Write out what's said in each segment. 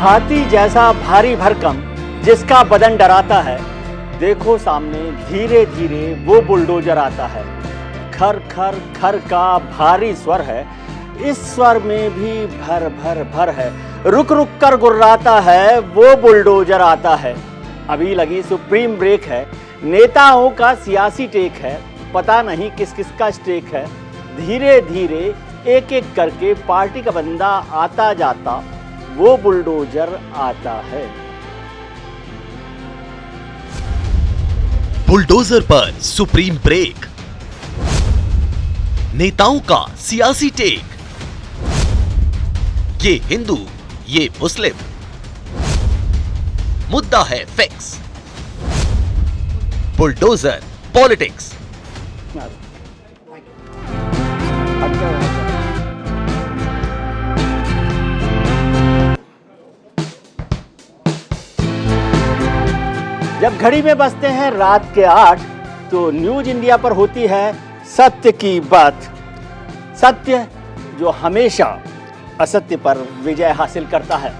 हाथी जैसा भारी भरकम जिसका बदन डराता है, देखो सामने धीरे धीरे वो बुलडोजर आता है। खर खर खर का भारी स्वर है, इस स्वर में भी भर भर भर है। रुक रुक कर गुर्राता है, वो बुलडोजर आता है। अभी लगी सुप्रीम ब्रेक है, नेताओं का सियासी टेक है, पता नहीं किस किस का स्टेक है। धीरे धीरे एक एक करके पार्टी का बंदा आता जाता, वो बुलडोजर आता है। बुलडोजर पर सुप्रीम ब्रेक, नेताओं का सियासी टेक, ये हिंदू ये मुस्लिम, मुद्दा है फिक्स, बुलडोजर पॉलिटिक्स। जब घड़ी में बजते हैं रात के 8, तो न्यूज इंडिया पर होती है सत्य की बात। सत्य जो हमेशा असत्य पर विजय हासिल करता है।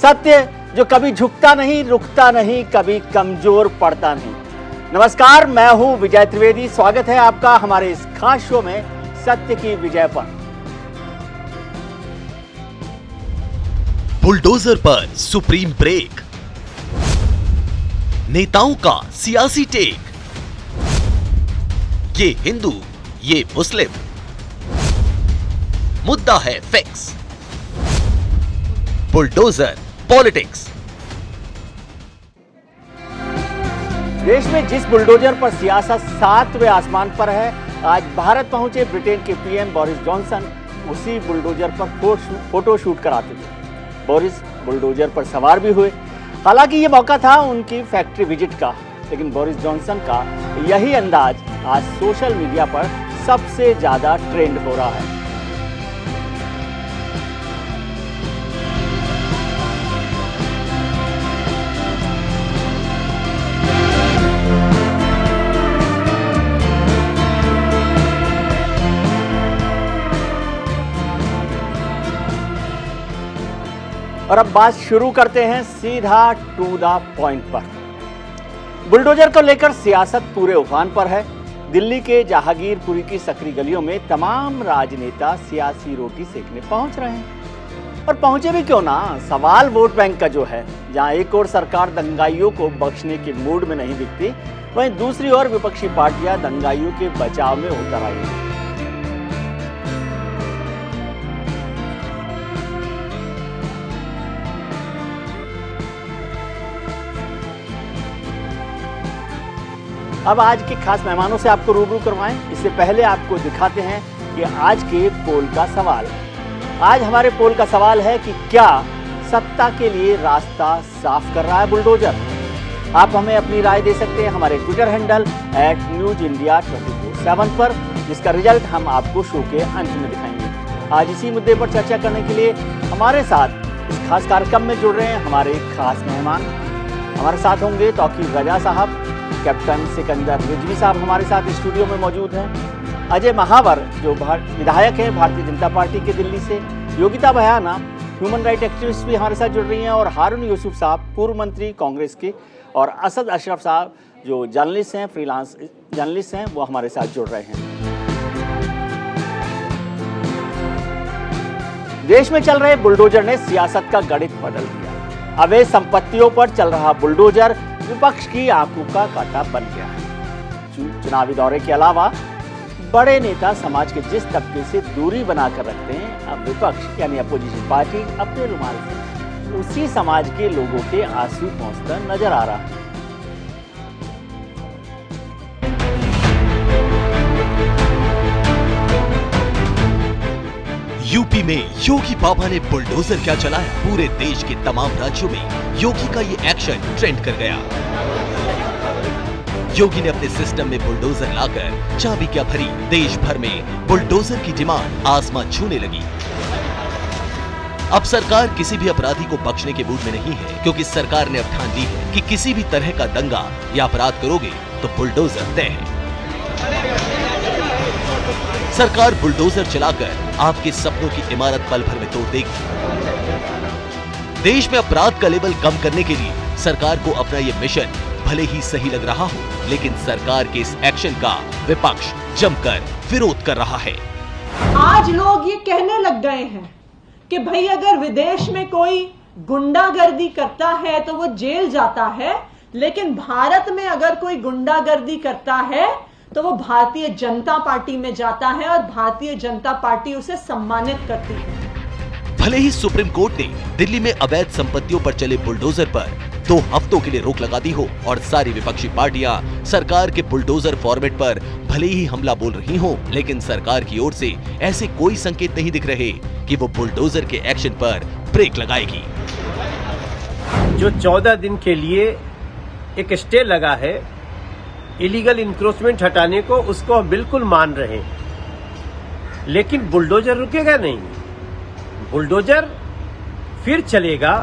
सत्य जो कभी झुकता नहीं, रुकता नहीं, कभी कमजोर पड़ता नहीं। नमस्कार, मैं हूं विजय त्रिवेदी। स्वागत है आपका हमारे इस खास शो में सत्य की विजय पर। बुलडोजर पर सुप्रीम ब्रेक, नेताओं का सियासी टेक, ये हिंदू ये मुस्लिम, मुद्दा है फिक्स, बुलडोजर पॉलिटिक्स। देश में जिस बुलडोजर पर सियासत 7वें आसमान पर है, आज भारत पहुंचे ब्रिटेन के पीएम बोरिस जॉनसन उसी बुलडोजर पर फोटो शूट कराते थे। बोरिस बुलडोजर पर सवार भी हुए। हालांकि ये मौका था उनकी फैक्ट्री विजिट का, लेकिन बोरिस जॉनसन का यही अंदाज आज सोशल मीडिया पर सबसे ज्यादा ट्रेंड हो रहा है। और अब बात शुरू करते हैं सीधा टू द पॉइंट पर। बुलडोजर को लेकर सियासत पूरे उफान पर है। दिल्ली के जहांगीरपुरी की सकरी गलियों में तमाम राजनेता सियासी रोटी सेकने पहुंच रहे हैं। और पहुंचे भी क्यों ना, सवाल वोट बैंक का जो है। जहां एक और सरकार दंगाइयों को बख्शने के मूड में नहीं दिखती, वहीं दूसरी ओर विपक्षी पार्टियां दंगाइयों के बचाव में उतर आई हैं। अब आज के खास मेहमानों से आपको रूबरू करवाएं, इससे पहले आपको दिखाते हैं कि आज के पोल का सवाल। आज हमारे पोल का सवाल है कि क्या सत्ता के लिए रास्ता साफ कर रहा है बुलडोजर? आप हमें अपनी राय दे सकते हैं हमारे ट्विटर हैंडल @newsindia247 पर, जिसका रिजल्ट हम आपको शो के अंत में दिखाएंगे। आज इसी मुद्दे पर चर्चा करने के लिए हमारे साथ इस खास कार्यक्रम में जुड़ रहे हैं हमारे खास मेहमान। हमारे साथ होंगे तौकीर रजा साहब, कैप्टन सिकंदर रिजवी साहब हमारे साथ स्टूडियो में मौजूद हैं। अजय महावर जो विधायक हैं भारतीय जनता पार्टी के दिल्ली से, योगिता बयाना ह्यूमन राइट एक्टिविस्ट भी हमारे साथ जुड़ रही हैं, और हारून यूसुफ साहब पूर्व मंत्री कांग्रेस के, और असद अशरफ साहब जो जर्नलिस्ट हैं, फ्रीलांस जर्नलिस्ट हैं, वो हमारे साथ जुड़ रहे हैं। देश में चल रहे बुलडोजर ने सियासत का गणित बदल दिया। अवैध संपत्तियों पर चल रहा बुलडोजर विपक्ष की आंखों का कांटा बन गया है। चुनावी दौरे के अलावा बड़े नेता समाज के जिस तबके से दूरी बनाकर रखते हैं, अब विपक्ष यानी अपोजिशन पार्टी अपने रुमाल से उसी समाज के लोगों के आंसू पहुंचता नजर आ रहा है। यूपी में योगी बाबा ने बुलडोजर क्या चलाया, पूरे देश के तमाम राज्यों में योगी का ये एक्शन ट्रेंड कर गया। योगी ने अपने सिस्टम में बुलडोजर लाकर चाबी क्या भरी, देश भर में बुलडोजर की डिमांड आसमान छूने लगी। अब सरकार किसी भी अपराधी को बख्शने के मूड में नहीं है, क्योंकि सरकार ने अब ठान ली है कि किसी भी तरह का दंगा या अपराध करोगे तो बुलडोजर तय है। सरकार बुलडोजर चलाकर आपके सपनों की इमारत पल भर में तोड़ देगी। देश में अपराध का लेवल कम करने के लिए सरकार को अपना ये मिशन भले ही सही लग रहा हो, लेकिन सरकार के इस एक्शन का विपक्ष जमकर विरोध कर रहा है। आज लोग ये कहने लग गए हैं कि भाई अगर विदेश में कोई गुंडागर्दी करता है तो वो जेल जाता है, लेकिन भारत में अगर कोई गुंडागर्दी करता है तो वो भारतीय जनता पार्टी में जाता है और भारतीय जनता पार्टी उसे सम्मानित करती है। भले ही सुप्रीम कोर्ट ने दिल्ली में अवैध संपत्तियों पर चले बुलडोजर पर 2 हफ्तों के लिए रोक लगा दी हो और सारी विपक्षी पार्टियां सरकार के बुलडोजर फॉर्मेट पर भले ही हमला बोल रही हो, लेकिन सरकार की ओर से ऐसे कोई संकेत नहीं दिख रहे कि वो बुलडोजर के एक्शन पर ब्रेक लगाएगी। जो 14 दिन के लिए एक स्टे लगा है इलीगल इंक्रोचमेंट हटाने को, उसको हम बिल्कुल मान रहे हैं, लेकिन बुलडोजर रुकेगा नहीं, बुलडोजर फिर चलेगा।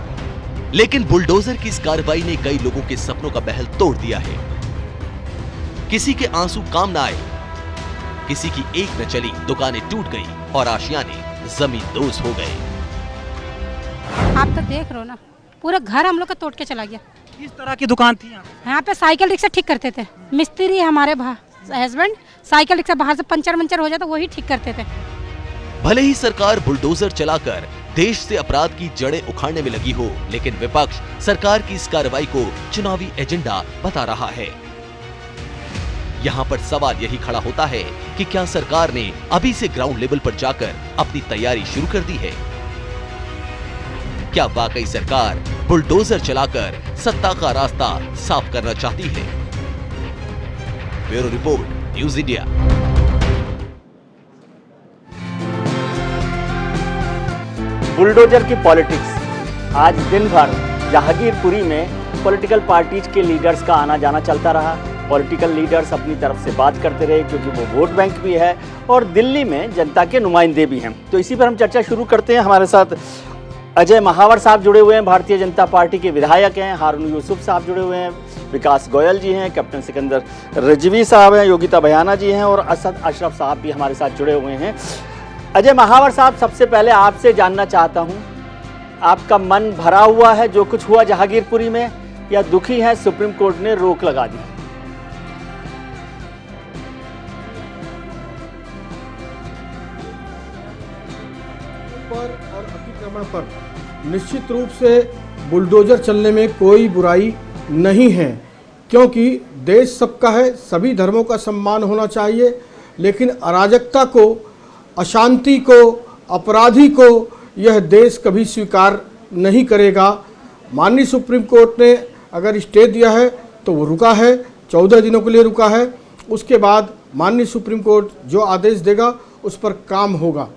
लेकिन बुलडोजर की इस कार्रवाई ने कई लोगों के सपनों का महल तोड़ दिया है। किसी के आंसू काम ना आए, किसी की एक न चली दुकानें टूट गई और आशियाने जमींदोज हो गए। आप तो देख रहे हो ना, पूरा घर हम लोग का तोड़ के चला गया। किस तरह की दुकान थी यहाँ पे साइकिल रिक्शा ठीक करते थे, मिस्त्री हमारे हस्बैंड साइकिल रिक्शा बाहर से पंचर हो जाए तो वही ठीक करते थे। भले ही सरकार बुलडोजर चलाकर देश से अपराध की जड़ें उखाड़ने में लगी हो, लेकिन विपक्ष सरकार की इस कार्रवाई को चुनावी एजेंडा बता रहा है। यहाँ पर सवाल यही खड़ा होता है कि क्या सरकार ने अभी से ग्राउंड लेवल पर जाकर अपनी तैयारी शुरू कर दी है? क्या वाकई सरकार बुलडोजर चलाकर सत्ता का रास्ता साफ करना चाहती है? Bureau report, news India. Bulldozer की पॉलिटिक्स। आज दिन भर जहांगीरपुरी में पॉलिटिकल पार्टीज के लीडर्स का आना जाना चलता रहा। पॉलिटिकल लीडर्स अपनी तरफ से बात करते रहे क्योंकि वो वोट बैंक भी है और दिल्ली में जनता के नुमाइंदे भी हैं। तो इसी पर हम चर्चा शुरू करते हैं। हमारे साथ अजय महावर साहब जुड़े हुए हैं, भारतीय जनता पार्टी के विधायक हैं। हारून यूसुफ साहब जुड़े हुए हैं, विकास गोयल जी हैं, कैप्टन सिकंदर रिजवी साहब हैं, योगिता भयाना जी हैं और असद अशरफ साहब भी हमारे साथ जुड़े हुए हैं। अजय महावर साहब, सबसे पहले आपसे जानना चाहता हूं, आपका मन भरा हुआ है जो कुछ हुआ जहांगीरपुरी में, या दुखी है सुप्रीम कोर्ट ने रोक लगा दी? पर और अतिक्रमण पर निश्चित रूप से बुलडोजर चलने में कोई बुराई नहीं है, क्योंकि देश सबका है, सभी धर्मों का सम्मान होना चाहिए, लेकिन अराजकता को, अशांति को, अपराधी को यह देश कभी स्वीकार नहीं करेगा। माननीय सुप्रीम कोर्ट ने अगर स्टे दिया है तो वो रुका है, 14 दिनों के लिए रुका है। उसके बाद माननीय सुप्रीम कोर्ट जो आदेश देगा उस पर काम होगा।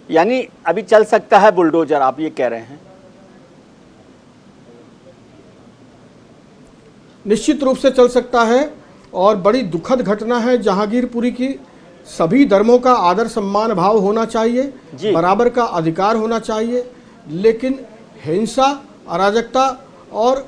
यानी अभी चल सकता है बुलडोजर, आप ये कह रहे हैं? निश्चित रूप से चल सकता है और बड़ी दुखद घटना है जहांगीरपुरी की। सभी धर्मों का आदर सम्मान भाव होना चाहिए, बराबर का अधिकार होना चाहिए, लेकिन हिंसा, अराजकता और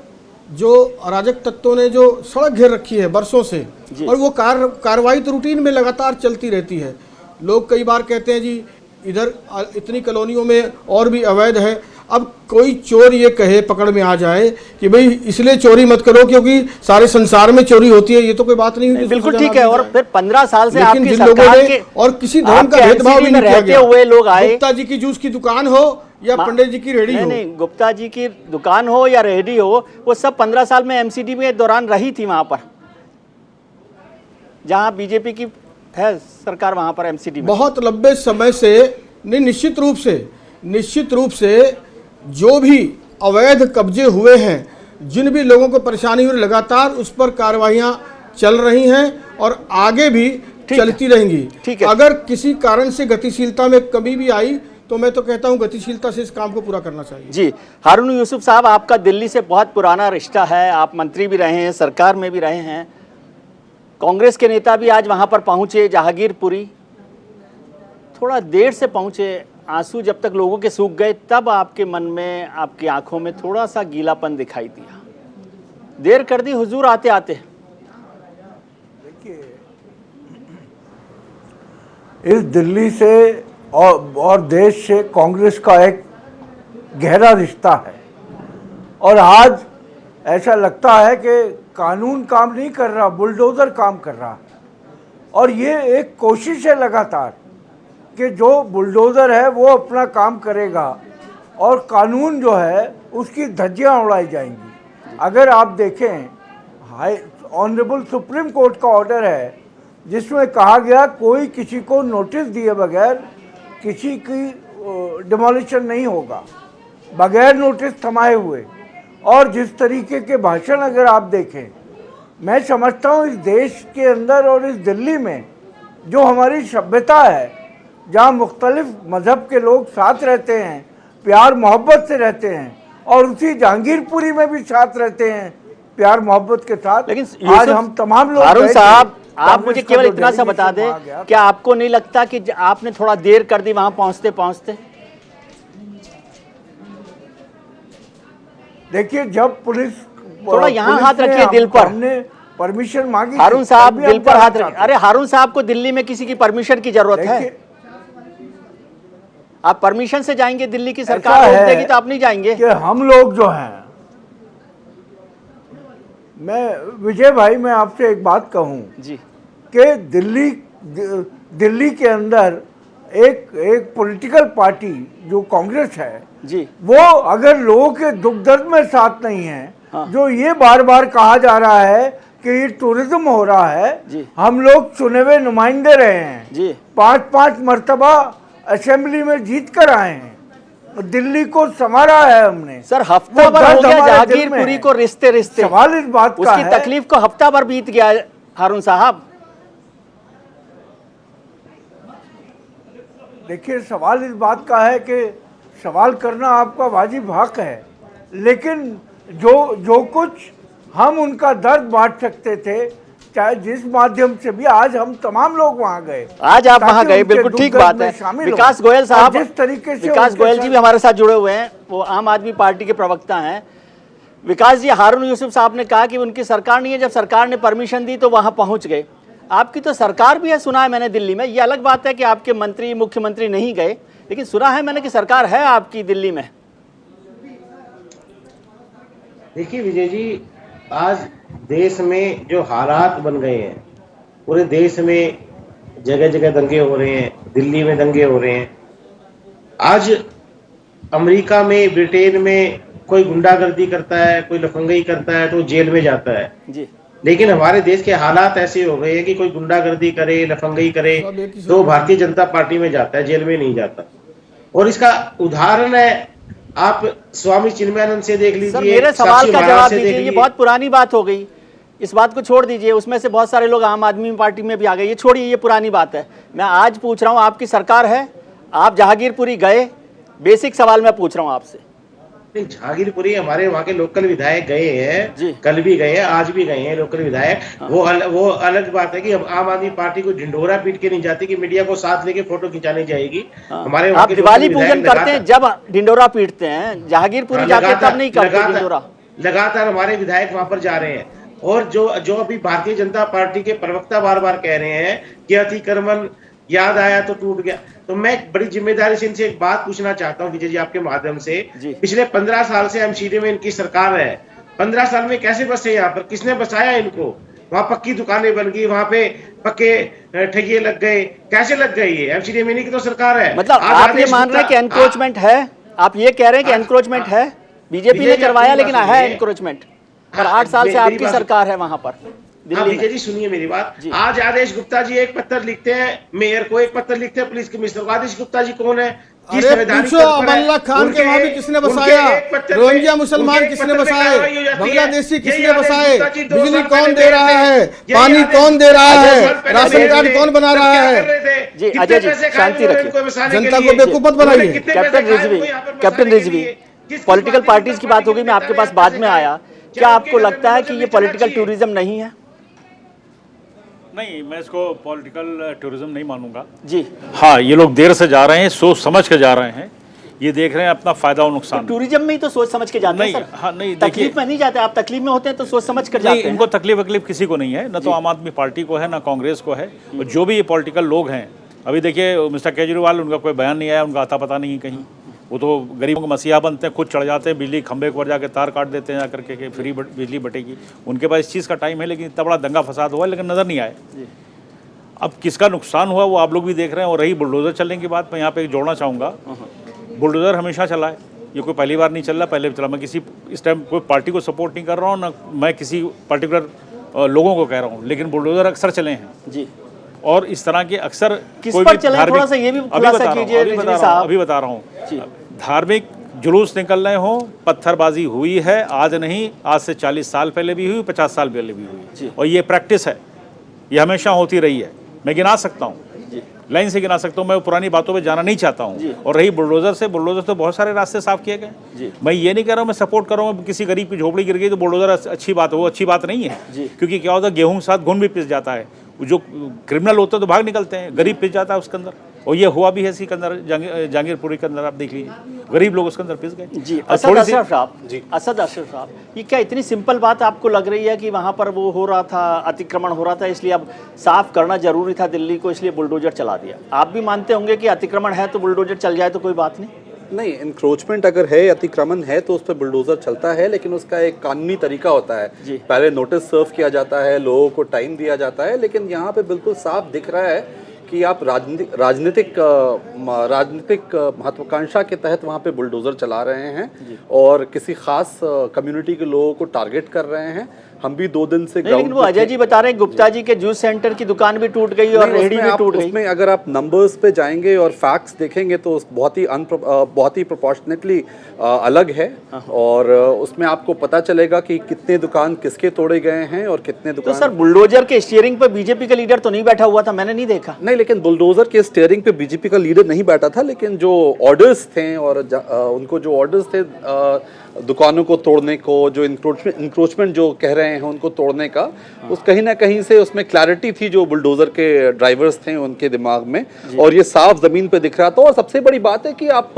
जो अराजक तत्वों ने जो सड़क घेर रखी है बरसों से, और वो कार्रवाई तो रूटीन में लगातार चलती रहती है। लोग कई बार कहते हैं जी इधर इतनी कॉलोनियों में और भी अवैध है। अब कोई चोर ये कहे, पकड़ में आ जाए कि भाई इसलिए चोरी मत करो क्योंकि सारे संसार में चोरी होती है, ये तो कोई बात नहीं हुई। बिल्कुल ठीक है। और फिर 15 साल से आपकी जिन सरकार लोगों ने के और किसी धर्म का भेदभाव भी नहीं किया गया। हुए लोग आए, गुप्ता जी की जूस की दुकान हो या पंडित जी की रेहड़ी हो, नहीं, गुप्ता जी की दुकान हो या रेहड़ी हो, वो सब 15 साल में एमसीडी में दौरान रही थी। वहां पर जहां बीजेपी की है सरकार, वहां पर एमसीडी में बहुत लंबे समय से निश्चित रूप से जो भी अवैध कब्जे हुए हैं, जिन भी लोगों को परेशानी हुई, लगातार उस पर कार्रवाइयां चल रही हैं और आगे भी चलती रहेंगी। ठीक है। अगर किसी कारण से गतिशीलता में कमी भी आई तो मैं तो कहता हूं गतिशीलता से इस काम को पूरा करना चाहिए। जी, हारून यूसुफ साहब, आपका दिल्ली से बहुत पुराना रिश्ता है, आप मंत्री भी रहे हैं, सरकार में भी रहे हैं। कांग्रेस के नेता भी आज वहां पर पहुंचे जहांगीरपुरी, थोड़ा देर से पहुंचे, आंसू जब तक लोगों के सूख गए तब आपके मन में, आपकी आंखों में थोड़ा सा गीलापन दिखाई दिया। देर कर दी हुजूर आते आते। देखिए, इस दिल्ली से और देश से कांग्रेस का एक गहरा रिश्ता है। और आज ऐसा लगता है कि कानून काम नहीं कर रहा, बुलडोज़र काम कर रहा है। और ये एक कोशिश है लगातार कि जो बुलडोज़र है वो अपना काम करेगा और कानून जो है उसकी धज्जियाँ उड़ाई जाएंगी। अगर आप देखें, हाई ऑनरेबल सुप्रीम कोर्ट का ऑर्डर है जिसमें कहा गया कोई किसी को नोटिस दिए बगैर किसी की डिमोलिशन नहीं होगा, बगैर नोटिस थमाए हुए। और जिस तरीके के भाषण अगर आप देखें, मैं समझता हूँ इस देश के अंदर और इस दिल्ली में जो हमारी सभ्यता है, जहाँ मुख्तलिफ मज़हब के लोग साथ रहते हैं, प्यार मोहब्बत से रहते हैं, और उसी जहांगीरपुरी में भी साथ रहते हैं प्यार मोहब्बत के साथ। लेकिन आज हम तमाम लोग हारून गए थे, साहब, आप कांग्रेस मुझे का केवल जो इतना सा बता डेलीगेशन दें, वहाँ गया क्या आपको नहीं लगता कि आपने थोड़ा देर कर दी वहां पहुंचते पहुंचते? देखिए, जब पुलिस थोड़ा यहाँ पुलिस हाथ ने रखिए दिल पर। हमने परमिशन मांगी, हारून थी, साहब तभी दिल हम पर जाना हाथ रखिए। चाहते अरे हारून साहब को दिल्ली में किसी की परमिशन की जरूरत है? देखिए, आप परमिशन से जाएंगे दिल्ली की ऐसा सरकार रोक है देगी तो आप नहीं जाएंगे? कि हम लोग जो हैं, मैं विजय भाई, मैं आपसे एक बात कहूं जी कि दिल्ली के अंदर एक पॉलिटिकल पार्टी जो कांग्रेस है जी, वो अगर लोगों के दुख दर्द में साथ नहीं है, हाँ। जो ये बार बार कहा जा रहा है कि ये टूरिज्म हो रहा है, जी। हम लोग चुने हुए नुमाइंदे रहे हैं जी। 5-5 मर्तबा असेंबली में जीत कर आए हैं, दिल्ली को संवारा है हमने। सर हफ्ता वो भर हो दर्द गया हमारे दिल में जहांगीरपुरी है। को रिश्ते रिश्ते, सवाल इस बात का उसकी है, तकलीफ को हफ्ता भर बीत गया है हारून साहब। देखिए, सवाल इस बात का है कि सवाल करना आपका वाजिब हक है, लेकिन जो कुछ हम उनका दर्द बांट सकते थे, चाहे जिस माध्यम से भी, आज हम तमाम लोग वहां गए। आज आप वहां ताकि गए, उनके बिल्कुल दुख ठीक दर्द बात में है। शामिल हो। विकास गोयल साहब, और जिस तरीके से विकास उनके गोयल जी भी हमारे साथ जुड़े हुए हैं, वो आम आदमी पार्टी के प्रवक्ता हैं। विकास जी, हारून यूसुफ साहब ने कहा कि उनकी सरकार नहीं है, जब सरकार ने परमिशन दी तो वहां पहुंच गए। आपकी तो सरकार भी है, सुना है मैंने दिल्ली में। ये अलग बात है कि आपके मंत्री मुख्यमंत्री नहीं गए, लेकिन सुना है मैंने कि सरकार है आपकी दिल्ली में। देखिए विजय जी, आज देश में जो हालात बन गए हैं, पूरे देश में जगह जगह दंगे हो रहे हैं, दिल्ली में दंगे हो रहे हैं। आज अमेरिका में, ब्रिटेन में कोई गुंडागर्दी करता है, कोई लफंगई करता है तो जेल में जाता है जी। लेकिन हमारे देश के हालात ऐसे हो गए हैं कि कोई गुंडागर्दी करे, लफंगई करे तो भारतीय जनता पार्टी में जाता है, जेल में नहीं जाता। और इसका उदाहरण है, आप स्वामी चिन्मयानंद से देख लीजिए, सर मेरे सवाल का जवाब दीजिए, ये बहुत पुरानी बात हो गई, इस बात को छोड़ दीजिए। उसमें से बहुत सारे लोग आम आदमी पार्टी में भी आ गए, ये छोड़िए, ये पुरानी बात है। मैं आज पूछ रहा हूँ, आपकी सरकार है, आप जहांगीरपुरी गए, बेसिक सवाल मैं पूछ रहा हूँ आपसे। जहांगीरपुरी हमारे वहाँ के लोकल विधायक गए जी। हैं, कल भी गए हैं, आज भी गए हैं लोकल विधायक। हाँ। वो अलग बात है कि अब आम आदमी पार्टी को ढिंढोरा पीट के नहीं जाती कि मीडिया को साथ लेके फोटो खिंचानी जाएगी। हाँ। हमारे आप दिवाली पूजन करते हैं जब ढिंडोरा पीटते हैं, जहांगीरपुरी जाते तब नहीं करते ढिंडोरा। लगातार हमारे विधायक वहां पर जा रहे हैं। और जो अभी भारतीय जनता पार्टी के प्रवक्ता बार बार कह रहे हैं कि अतिक्रमण याद आया तो टूट गया, तो मैं बड़ी जिम्मेदारी से इनसे एक बात पूछना चाहता हूं विजय जी, आपके माध्यम से। पिछले 15 साल से एमसीडी में इनकी सरकार है, 15 साल में कैसे बसे यहाँ पर, किसने बसाया इनको? वहां पक्की दुकानें बन गई, वहां पे पक्के ठगिए लग गए, कैसे लग गए? ये एमसीडी में की तो सरकार है। मतलब आप ये मान रहे हैं कि एनक्रोचमेंट है? आप ये कह रहे हैं कि एनक्रोचमेंट है? बीजेपी ने करवाया लेकिन है एनक्रोचमेंट, पर 8 साल से आपकी सरकार है वहां पर। हाँ विजय जी, सुनिए मेरी बात। आज आदेश गुप्ता जी एक पत्र लिखते हैं मेयर को, एक पत्र लिखते हैं पुलिस कमिश्नर को। आदेश गुप्ता जी कौन है? पूछो अमल्ला खान के वहां भी किसने बसाया, रोहिंग्या मुसलमान किसने बसाए, बांग्लादेशी किसने बसाए, बिजली कौन दे रहा है, पानी कौन दे रहा है, राशन कार्ड कौन बना रहा है? जी अजय जी, शांति रखिए, जनता को बेवकूफ मत बनाइए। कैप्टन रिजवी, पॉलिटिकल पार्टीज की बात होगी, मैं आपके पास बाद में आया। क्या आपको लगता है कि ये पॉलिटिकल टूरिज्म नहीं है? नहीं, मैं इसको पॉलिटिकल टूरिज्म नहीं मानूंगा जी। हाँ, ये लोग देर से जा रहे हैं, सोच समझ के जा रहे हैं, ये देख रहे हैं अपना फायदा और नुकसान। तो टूरिज्म में ही तो सोच समझ के जाते हैं सर। हाँ नहीं, तकलीफ में नहीं जाते आप, तकलीफ में होते हैं तो सोच समझ कर जाते हैं। इनको तकलीफ किसी को नहीं है, न तो आम आदमी पार्टी को है, न कांग्रेस को है। जो भी ये पॉलिटिकल लोग हैं, अभी देखिए मिस्टर केजरीवाल, उनका कोई बयान नहीं आया, उनका आता पता नहीं कहीं। वो तो गरीबों के मसीहा बनते हैं, खुद चढ़ जाते हैं, बिजली खंभे के ऊपर जाके तार काट देते हैं जाकर के फ्री बिजली बटेगी। उनके पास इस चीज़ का टाइम है, लेकिन इतना बड़ा दंगा फसाद हुआ लेकिन नज़र नहीं आए। अब किसका नुकसान हुआ वो आप लोग भी देख रहे हैं। और रही बुलडोज़र चलने की बात, मैं यहाँ पे जोड़ना चाहूँगा, बुलडोज़र हमेशा चला है, ये कोई पहली बार नहीं चल रहा, पहले भी चला। मैं किसी इस टाइम कोई पार्टी को सपोर्ट नहीं कर रहा हूँ, ना मैं किसी पर्टिकुलर लोगों को कह रहा हूँ, लेकिन बुलडोज़र अक्सर चले हैं जी। और इस तरह के अक्सर किस पर चले हैं, थोड़ा सा ये भी खुलासा कीजिए रिजवी साहब। अभी बता रहा हूँ, धार्मिक जुलूस निकल रहे हों, पत्थरबाजी हुई है, आज नहीं, आज से 40 साल पहले भी हुई, 50 साल पहले भी हुई, और ये प्रैक्टिस है, ये हमेशा होती रही है। मैं गिना सकता हूँ, लाइन से गिना सकता हूँ, मैं पुरानी बातों पे जाना नहीं चाहता हूँ। और रही बुलडोज़र से, बुलडोज़र तो बहुत सारे रास्ते साफ किए गए। मैं ये नहीं कह रहा हूँ मैं सपोर्ट कर रहा हूँ किसी गरीब की झोपड़ी गिर गई तो बुलडोज़र अच्छी बात है, वो अच्छी बात नहीं है। क्योंकि क्या होता है, गेहूँ के साथ घुन भी पिस जाता है, जो क्रिमिनल होते हैं तो भाग निकलते हैं, गरीब पिस जाता है उसके अंदर। और ये हुआ भी है इसी के अंदर, जहांगीरपुरी के अंदर आप देख लीजिए, गरीब लोग उसके अंदर पिस गए। जी असद अशरफ साहब, ये क्या इतनी सिंपल बात आपको लग रही है कि वहाँ पर वो हो रहा था, अतिक्रमण हो रहा था, इसलिए अब साफ करना जरूरी था दिल्ली को, इसलिए बुलडोजर चला दिया? आप भी मानते होंगे कि अतिक्रमण है तो बुलडोजर चल जाए तो कोई बात नहीं? नहीं, इंक्रोचमेंट अगर है, अतिक्रमण है तो उस पर बुलडोजर चलता है, लेकिन उसका एक कानूनी तरीका होता है। पहले नोटिस सर्व किया जाता है, लोगों को टाइम दिया जाता है, लेकिन यहाँ पे बिल्कुल साफ दिख रहा है कि आप राजनीतिक महत्वाकांक्षा के तहत वहाँ पे बुलडोजर चला रहे हैं और किसी खास कम्युनिटी के लोगों को टारगेट कर रहे हैं। हम भी 2 दिन से लेकिन वो अजय जी बता रहे हैं गुप्ता जी के जूस सेंटर की दुकान भी टूट गई और रेहड़ी भी टूट गई। उसमें अगर आप नंबर्स पे जाएंगे और फैक्ट्स देखेंगे तो बहुत ही प्रोपोर्शनेटली अलग है। और उसमें आपको पता चलेगा कि कितने दुकान किसके तोड़े गए हैं और कितने दुकान। तो सर बुलडोजर के स्टीयरिंग पे बीजेपी का लीडर तो नहीं बैठा हुआ था? मैंने नहीं देखा। नहीं, लेकिन बुलडोजर के स्टीयरिंग पे बीजेपी का लीडर नहीं बैठा था, लेकिन जो ऑर्डर्स थे और उनको जो ऑर्डर्स थे दुकानों को तोड़ने को, जो इंक्रोचमेंट जो कह रहे हैं उनको तोड़ने का, उस कहीं ना कहीं से उसमें क्लैरिटी थी जो बुलडोजर के ड्राइवर्स थे उनके दिमाग में, और ये साफ जमीन पे दिख रहा था। और सबसे बड़ी बात है कि आप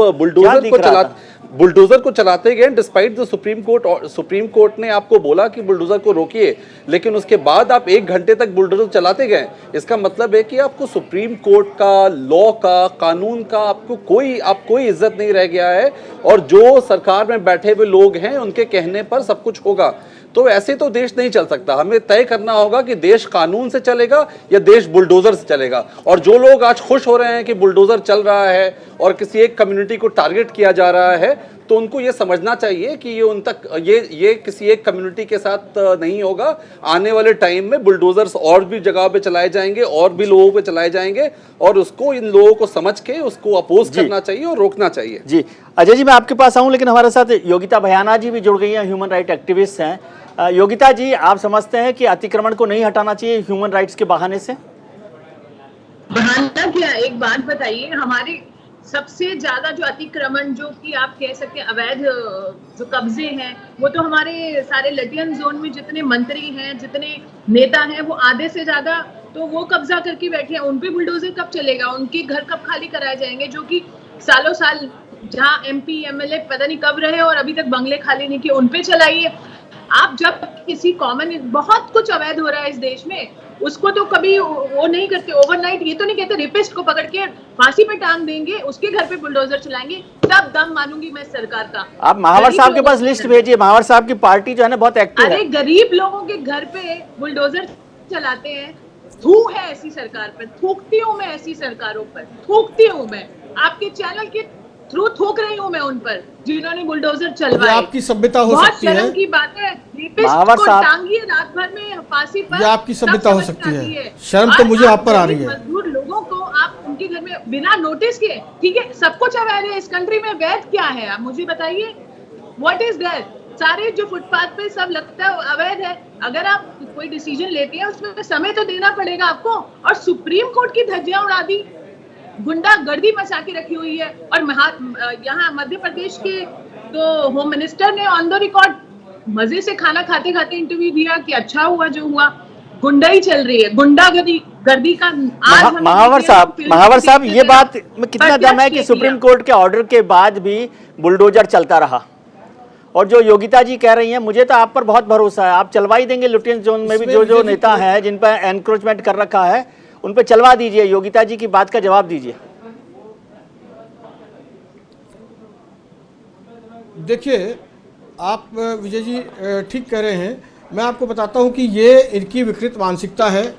बुलडोजर को चलाते गए डिस्पाइट द सुप्रीम कोर्ट ने आपको बोला कि बुलडोजर को रोकिए, लेकिन उसके बाद आप 1 घंटे तक बुलडोजर चलाते गए। इसका मतलब है कि आपको सुप्रीम कोर्ट का, लॉ का, कानून का आपको कोई इज्जत नहीं रह गया है, और जो सरकार में बैठे हुए लोग हैं उनके कहने पर सब कुछ होगा। तो ऐसे तो देश नहीं चल सकता। हमें तय करना होगा कि देश कानून से चलेगा या देश बुलडोजर से चलेगा। और जो लोग आज खुश हो रहे हैं कि बुलडोजर चल रहा है और किसी एक कम्युनिटी को टारगेट किया जा रहा है, तो उनको ये समझना चाहिए कि ये किसी एक कम्युनिटी के साथ नहीं होगा। आने वाले टाइम में बुलडोजर्स और भी जगह पे चलाए जाएंगे और भी लोगों पे चलाए जाएंगे, और उसको इन लोगों को समझ के उसको अपोज करना चाहिए और रोकना चाहिए। जी अजय जी, मैं आपके पास आऊँ, लेकिन हमारे साथ योगिता भयाना जी भी जुड़ गई हैं, ह्यूमन राइट एक्टिविस्ट हैं। योगिता जी, आप समझते हैं कि अतिक्रमण को नहीं हटाना चाहिए ह्यूमन राइट्स के बहाने से? बहाना क्या? एक बात बताइए, हमारे सबसे ज्यादा जो अतिक्रमण, जो कि आप कह सकते हैं अवैध जो कब्जे हैं, वो तो हमारे सारे लटियन जोन में जितने मंत्री हैं, जितने नेता हैं, वो आधे से ज्यादा तो वो कब्जा करके बैठे हैं। उन पे बुलडोजर कब चलेगा? उनके घर कब खाली कराए जाएंगे? जो कि सालों साल जहाँ MP MLA पता नहीं कब रहे और अभी तक बंगले खाली नहीं किए, उन पे चलाइए। आप जब किसी कॉमन, बहुत कुछ अवैध हो रहा है इस देश में, उसको तो कभी वो नहीं करते ओवरनाइट। ये तो नहीं कहते रेपिस्ट को पकड़ के फांसी पे टांग देंगे, उसके घर पे बुलडोजर चलाएंगे, तब दम मानूंगी मैं सरकार का। आप महावर साहब के पास लिस्ट भेजिए, महावर साहब की पार्टी जो है ना बहुत एक्टिव है। अरे गरीब लोगों के घर पे बुलडोजर चलाते हैं। थू है ऐसी सरकार पर, थूकती हूँ मैं ऐसी सरकारों पर, थूकती हूँ मैं। आपके चैनल के थ्रू थूक रही हूँ मैं उन पर जिन्होंने बुलडोजर चलवाए। आपकी सभ्यता हो सकती है। बहुत शर्म की बात है। रेपिस्ट को टांगिए रात भर में फांसी पर, ये आपकी सभ्यता हो सकती है। शर्म तो मुझे आप पर आ रही है। मजदूर लोगों को आप उनके घर में बिना नोटिस के, ठीक है, सब कुछ अवैध है इस कंट्री में। वैध क्या है आप मुझे बताइए, व्हाट इज दैट? सारे जो फुटपाथ पे सब लगता है अवैध है। अगर आप कोई डिसीजन लेते हैं उसमें समय तो देना पड़ेगा आपको। और सुप्रीम कोर्ट की धज्जियां उड़ा दी, गुंडागर्दी मचा के रखी हुई है। और यहाँ मध्य प्रदेश के तो होम मिनिस्टर ने ऑन द रिकॉर्ड मजे से खाना खाते खाते इंटरव्यू दिया कि अच्छा हुआ जो हुआ, गुंडाई चल रही है, गुंडागर्दी का। महावर साहब, ये बात में कितना दम है कि सुप्रीम कोर्ट के ऑर्डर के बाद भी बुलडोजर चलता रहा? और जो योगिता जी कह रही हैं, मुझे तो आप पर बहुत भरोसा है, आप चलवा ही देंगे। लुटियन जोन में भी जो नेता हैं जिन पर एनक्रोचमेंट कर रखा है उन पर चलवा दीजिए। योगिता जी की बात का जवाब दीजिए। देखिए, आप विजय जी ठीक कह रहे हैं। मैं आपको बताता हूं कि ये इनकी विकृत मानसिकता है।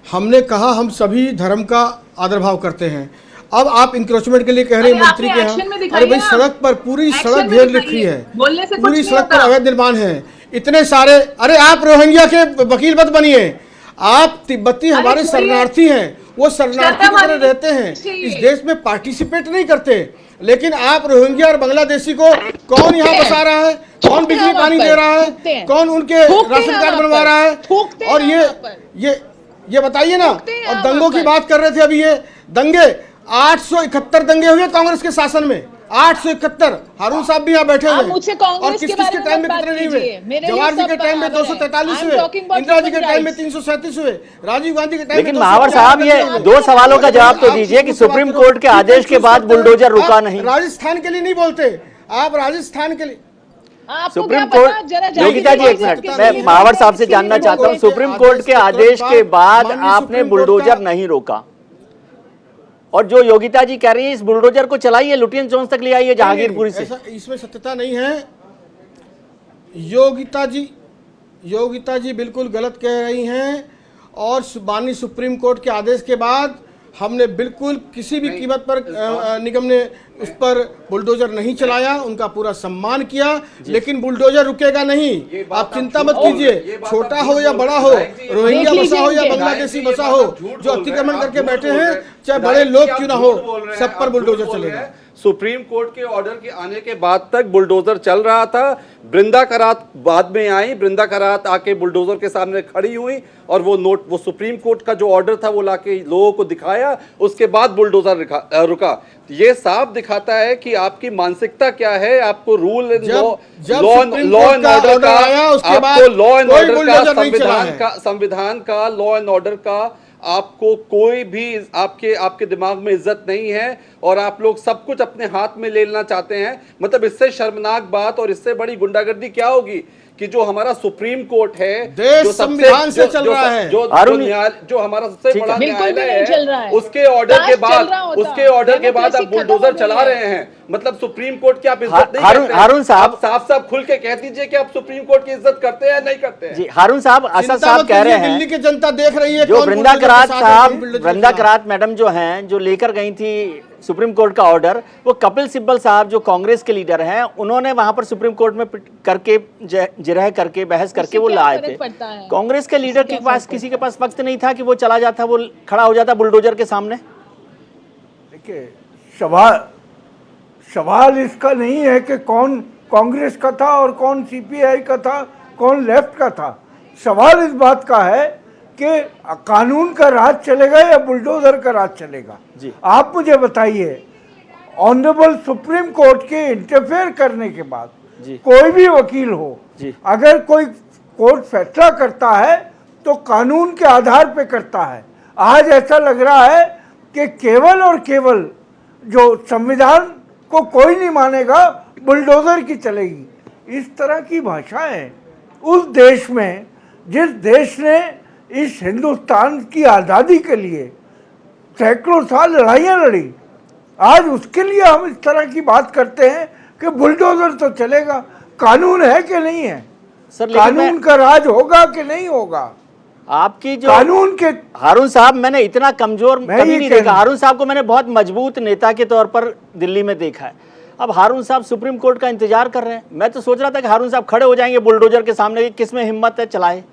हमने कहा हम सभी धर्म का आदर भाव करते हैं। अब आप इंक्रोचमेंट के लिए कह रहे हैं मंत्री के यहाँ, अरे भाई सड़क पर पूरी सड़क घेर रखी है, पूरी सड़क पर अवैध निर्माण है, इतने सारे। अरे आप रोहिंग्या के वकील मत बनिए, आप तिब्बती हमारे शरणार्थी हैं, वो शरणार्थी की तरह रहते हैं, इस देश में पार्टिसिपेट नहीं करते। लेकिन आप रोहिंग्या और बांग्लादेशी को कौन यहाँ बसा रहा है, कौन बिजली पानी दे रहा है, कौन उनके राशन कार्ड बनवा रहा है? और ये बताइए ना। और दंगों की बात कर रहे थे अभी, ये दंगे 871 दंगे हुए कांग्रेस के शासन में, 871। हारून साहब भी यहाँ बैठे हुए हैं। और किस किस के टाइम में कितने नहीं हुए? जवाहर जी के टाइम में 243 हुए, इंदिरा जी के टाइम में 337 हुए, राजीव गांधी के टाइम में। लेकिन महावर साहब, ये दो सवालों का जवाब तो दीजिए कि सुप्रीम कोर्ट के आदेश के बाद बुलडोजर रुका नहीं। राजस्थान के लिए नहीं बोलते आप, राजस्थान के लिए सुप्रीम कोर्ट। योगिता जी एक मिनट, मैं महावर साहब से जानना चाहता हूँ, सुप्रीम कोर्ट के आदेश के बाद आपने बुलडोजर नहीं रोका, और जो योगिता जी कह रही है इस बुलडोजर को चलाइए, लुटियन जोन्स तक ले आइए जहांगीरपुरी से। इसमें सत्यता नहीं है। योगिता जी बिल्कुल गलत कह रही हैं। और माननीय सुप्रीम कोर्ट के आदेश के बाद हमने बिल्कुल किसी भी कीमत पर निगम ने उस पर बुलडोजर नहीं चलाया, उनका पूरा सम्मान किया। लेकिन बुलडोजर रुकेगा नहीं, आप चिंता मत कीजिए, छोटा हो या बड़ा हो, रोहिंग्या बसा हो या बांग्लादेशी बसा हो, जो अतिक्रमण करके बैठे हैं, चाहे बड़े लोग क्यों ना हो, सब पर बुलडोजर चलेगा। सुप्रीम कोर्ट के ऑर्डर के आने के बाद तक बुलडोजर चल रहा था। बृंदा करात बाद में आई, बृंदा करात आके बुलडोजर के सामने खड़ी हुई और वो सुप्रीम कोर्ट का जो ऑर्डर था वो लाके लोगों को दिखाया, उसके बाद बुलडोजर रुका। ये साफ दिखाता है कि आपकी मानसिकता क्या है। आपको rule and law and order का, आपको लॉ एंड ऑर्डर का, संविधान का, लॉ एंड ऑर्डर का आपको कोई भी आपके दिमाग में इज्जत नहीं है, और आप लोग सब कुछ अपने हाथ में ले लेना चाहते हैं। मतलब इससे शर्मनाक बात और इससे बड़ी गुंडागर्दी क्या होगी कि जो हमारा सुप्रीम कोर्ट है, जो संविधान से चल रहा है, जो हमारा सबसे बड़ा न्यायालय है, उसके ऑर्डर के बाद आप बुलडोजर चला रहे हैं। मतलब सुप्रीम कोर्ट की आप इज्जत नहीं करते। हारून साहब, साफ साफ खुल के कह दीजिए कि आप सुप्रीम कोर्ट की इज्जत करते हैं या नहीं करते हैं। जी हारून साहब, असद साहब कह रहे हैं, दिल्ली की जनता देख रही है, जो वृंदा करात मैडम जो हैं, जो लेकर गई थी सुप्रीम कोर्ट का ऑर्डर, वो कपिल सिब्बल साहब जो कांग्रेस के लीडर हैं, उन्होंने वहां पर सुप्रीम कोर्ट में करके जिरह करके बहस करके वो लाए थे। कांग्रेस के लीडर के पास, किसी के पास वक्त नहीं था कि वो चला जाता, वो खड़ा हो जाता बुलडोजर के सामने। देखिए, सवाल इसका नहीं है कि कौन कांग्रेस का था और कौन सीपीआई का था, कौन लेफ्ट का था। सवाल इस बात का है कि कानून का राज चलेगा या बुलडोजर का राज चलेगा। जी। आप मुझे बताइए, ऑनरेबल सुप्रीम कोर्ट के इंटरफेयर करने के बाद कोई भी वकील हो, अगर कोई कोर्ट फैसला करता है तो कानून के आधार पे करता है। आज ऐसा लग रहा है कि केवल और केवल जो संविधान को कोई नहीं मानेगा, बुलडोजर की चलेगी। इस तरह की भाषा है उस देश में, जिस देश ने इस हिंदुस्तान की आज़ादी के लिए सैकड़ों साल लड़ाइयाँ लड़ी। आज उसके लिए हम इस तरह की बात करते हैं कि बुलडोजर तो चलेगा। कानून है कि नहीं है? सर, कानून का राज होगा कि नहीं होगा? आपकी जो कानून के हारून साहब, मैंने इतना कमजोर कभी नहीं देखा। हारून साहब को मैंने बहुत मजबूत नेता के तौर पर दिल्ली में देखा है। अब हारून साहब सुप्रीम कोर्ट का इंतजार कर रहे हैं। मैं तो सोच रहा था कि हारून साहब खड़े हो जाएंगे बुलडोजर के सामने, किसमें हिम्मत है चलाए।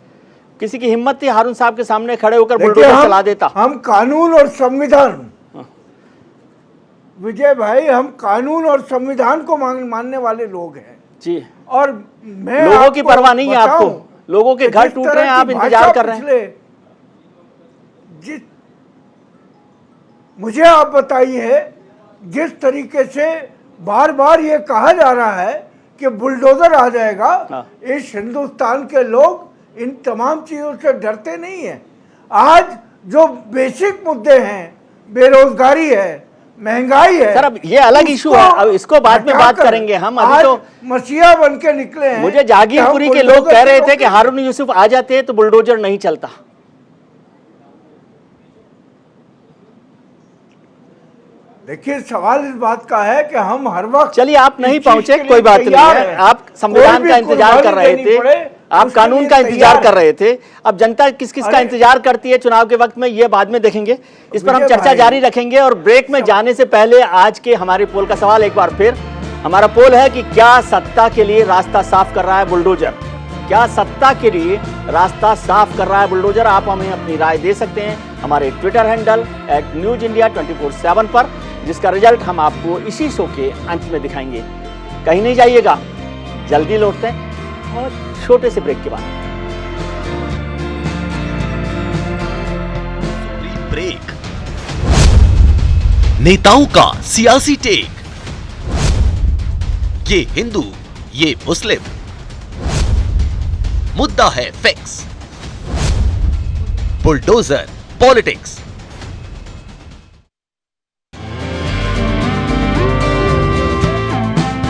किसी की हिम्मत थी हारून साहब के सामने खड़े होकर बुलडोजर चला देता। हम कानून और संविधान, विजय भाई, हम कानून और संविधान को मानने वाले लोग हैं जी। और मैं लोगों की परवाह नहीं है आपको, लोगों के घर टूट रहे हैं, आप इंतजार कर रहे हैं। मुझे आप बताइए, जिस तरीके से बार बार ये कहा जा रहा है कि बुलडोजर आ जाएगा, इस हिंदुस्तान के लोग इन तमाम चीजों से डरते नहीं हैं। आज जो बेसिक मुद्दे हैं, बेरोजगारी है, महंगाई है, सर अब ये अलग इशू है, अब इसको बाद में बात करेंगे हम। अभी तो मसीहा बन के निकले हैं। मुझे जहांगीरपुरी के लोग कह रहे थे कि हारून यूसुफ आ जाते तो बुलडोजर नहीं चलता। देखिए, सवाल इस बात का है कि हम हर वक्त चलिए, आप नहीं इस चीज पहुंचे, के लिए कोई बात नहीं तैयार है। हैं। आप संविधान कोई का भी इंतजार कर कुर्बानी रहे देनी थे, पड़े, आप उसके कानून लिए का इंतजार तैयार कर रहे थे। अब जनता किस किस का अरे, इंतजार करती है चुनाव के वक्त में, ये बाद में देखेंगे। इस पर हम विजय चर्चा भाई, जारी रखेंगे। और ब्रेक में जाने से पहले आज के हमारे पोल का सवाल एक बार फिर। हमारा पोल है कि क्या सत्ता के लिए रास्ता साफ कर रहा है बुलडोजर? क्या सत्ता के लिए रास्ता साफ कर रहा है बुलडोजर? आप हमें अपनी राय दे सकते हैं हमारे ट्विटर हैंडल @newsindia24/7 पर, जिसका रिजल्ट हम आपको इसी शो के अंत में दिखाएंगे। कहीं नहीं जाइएगा, जल्दी लौटते हैं और छोटे से ब्रेक के बाद। ब्रेक। नेताओं का सियासी टेक, ये हिंदू ये मुस्लिम, मुद्दा है fix. Bulldozer politics.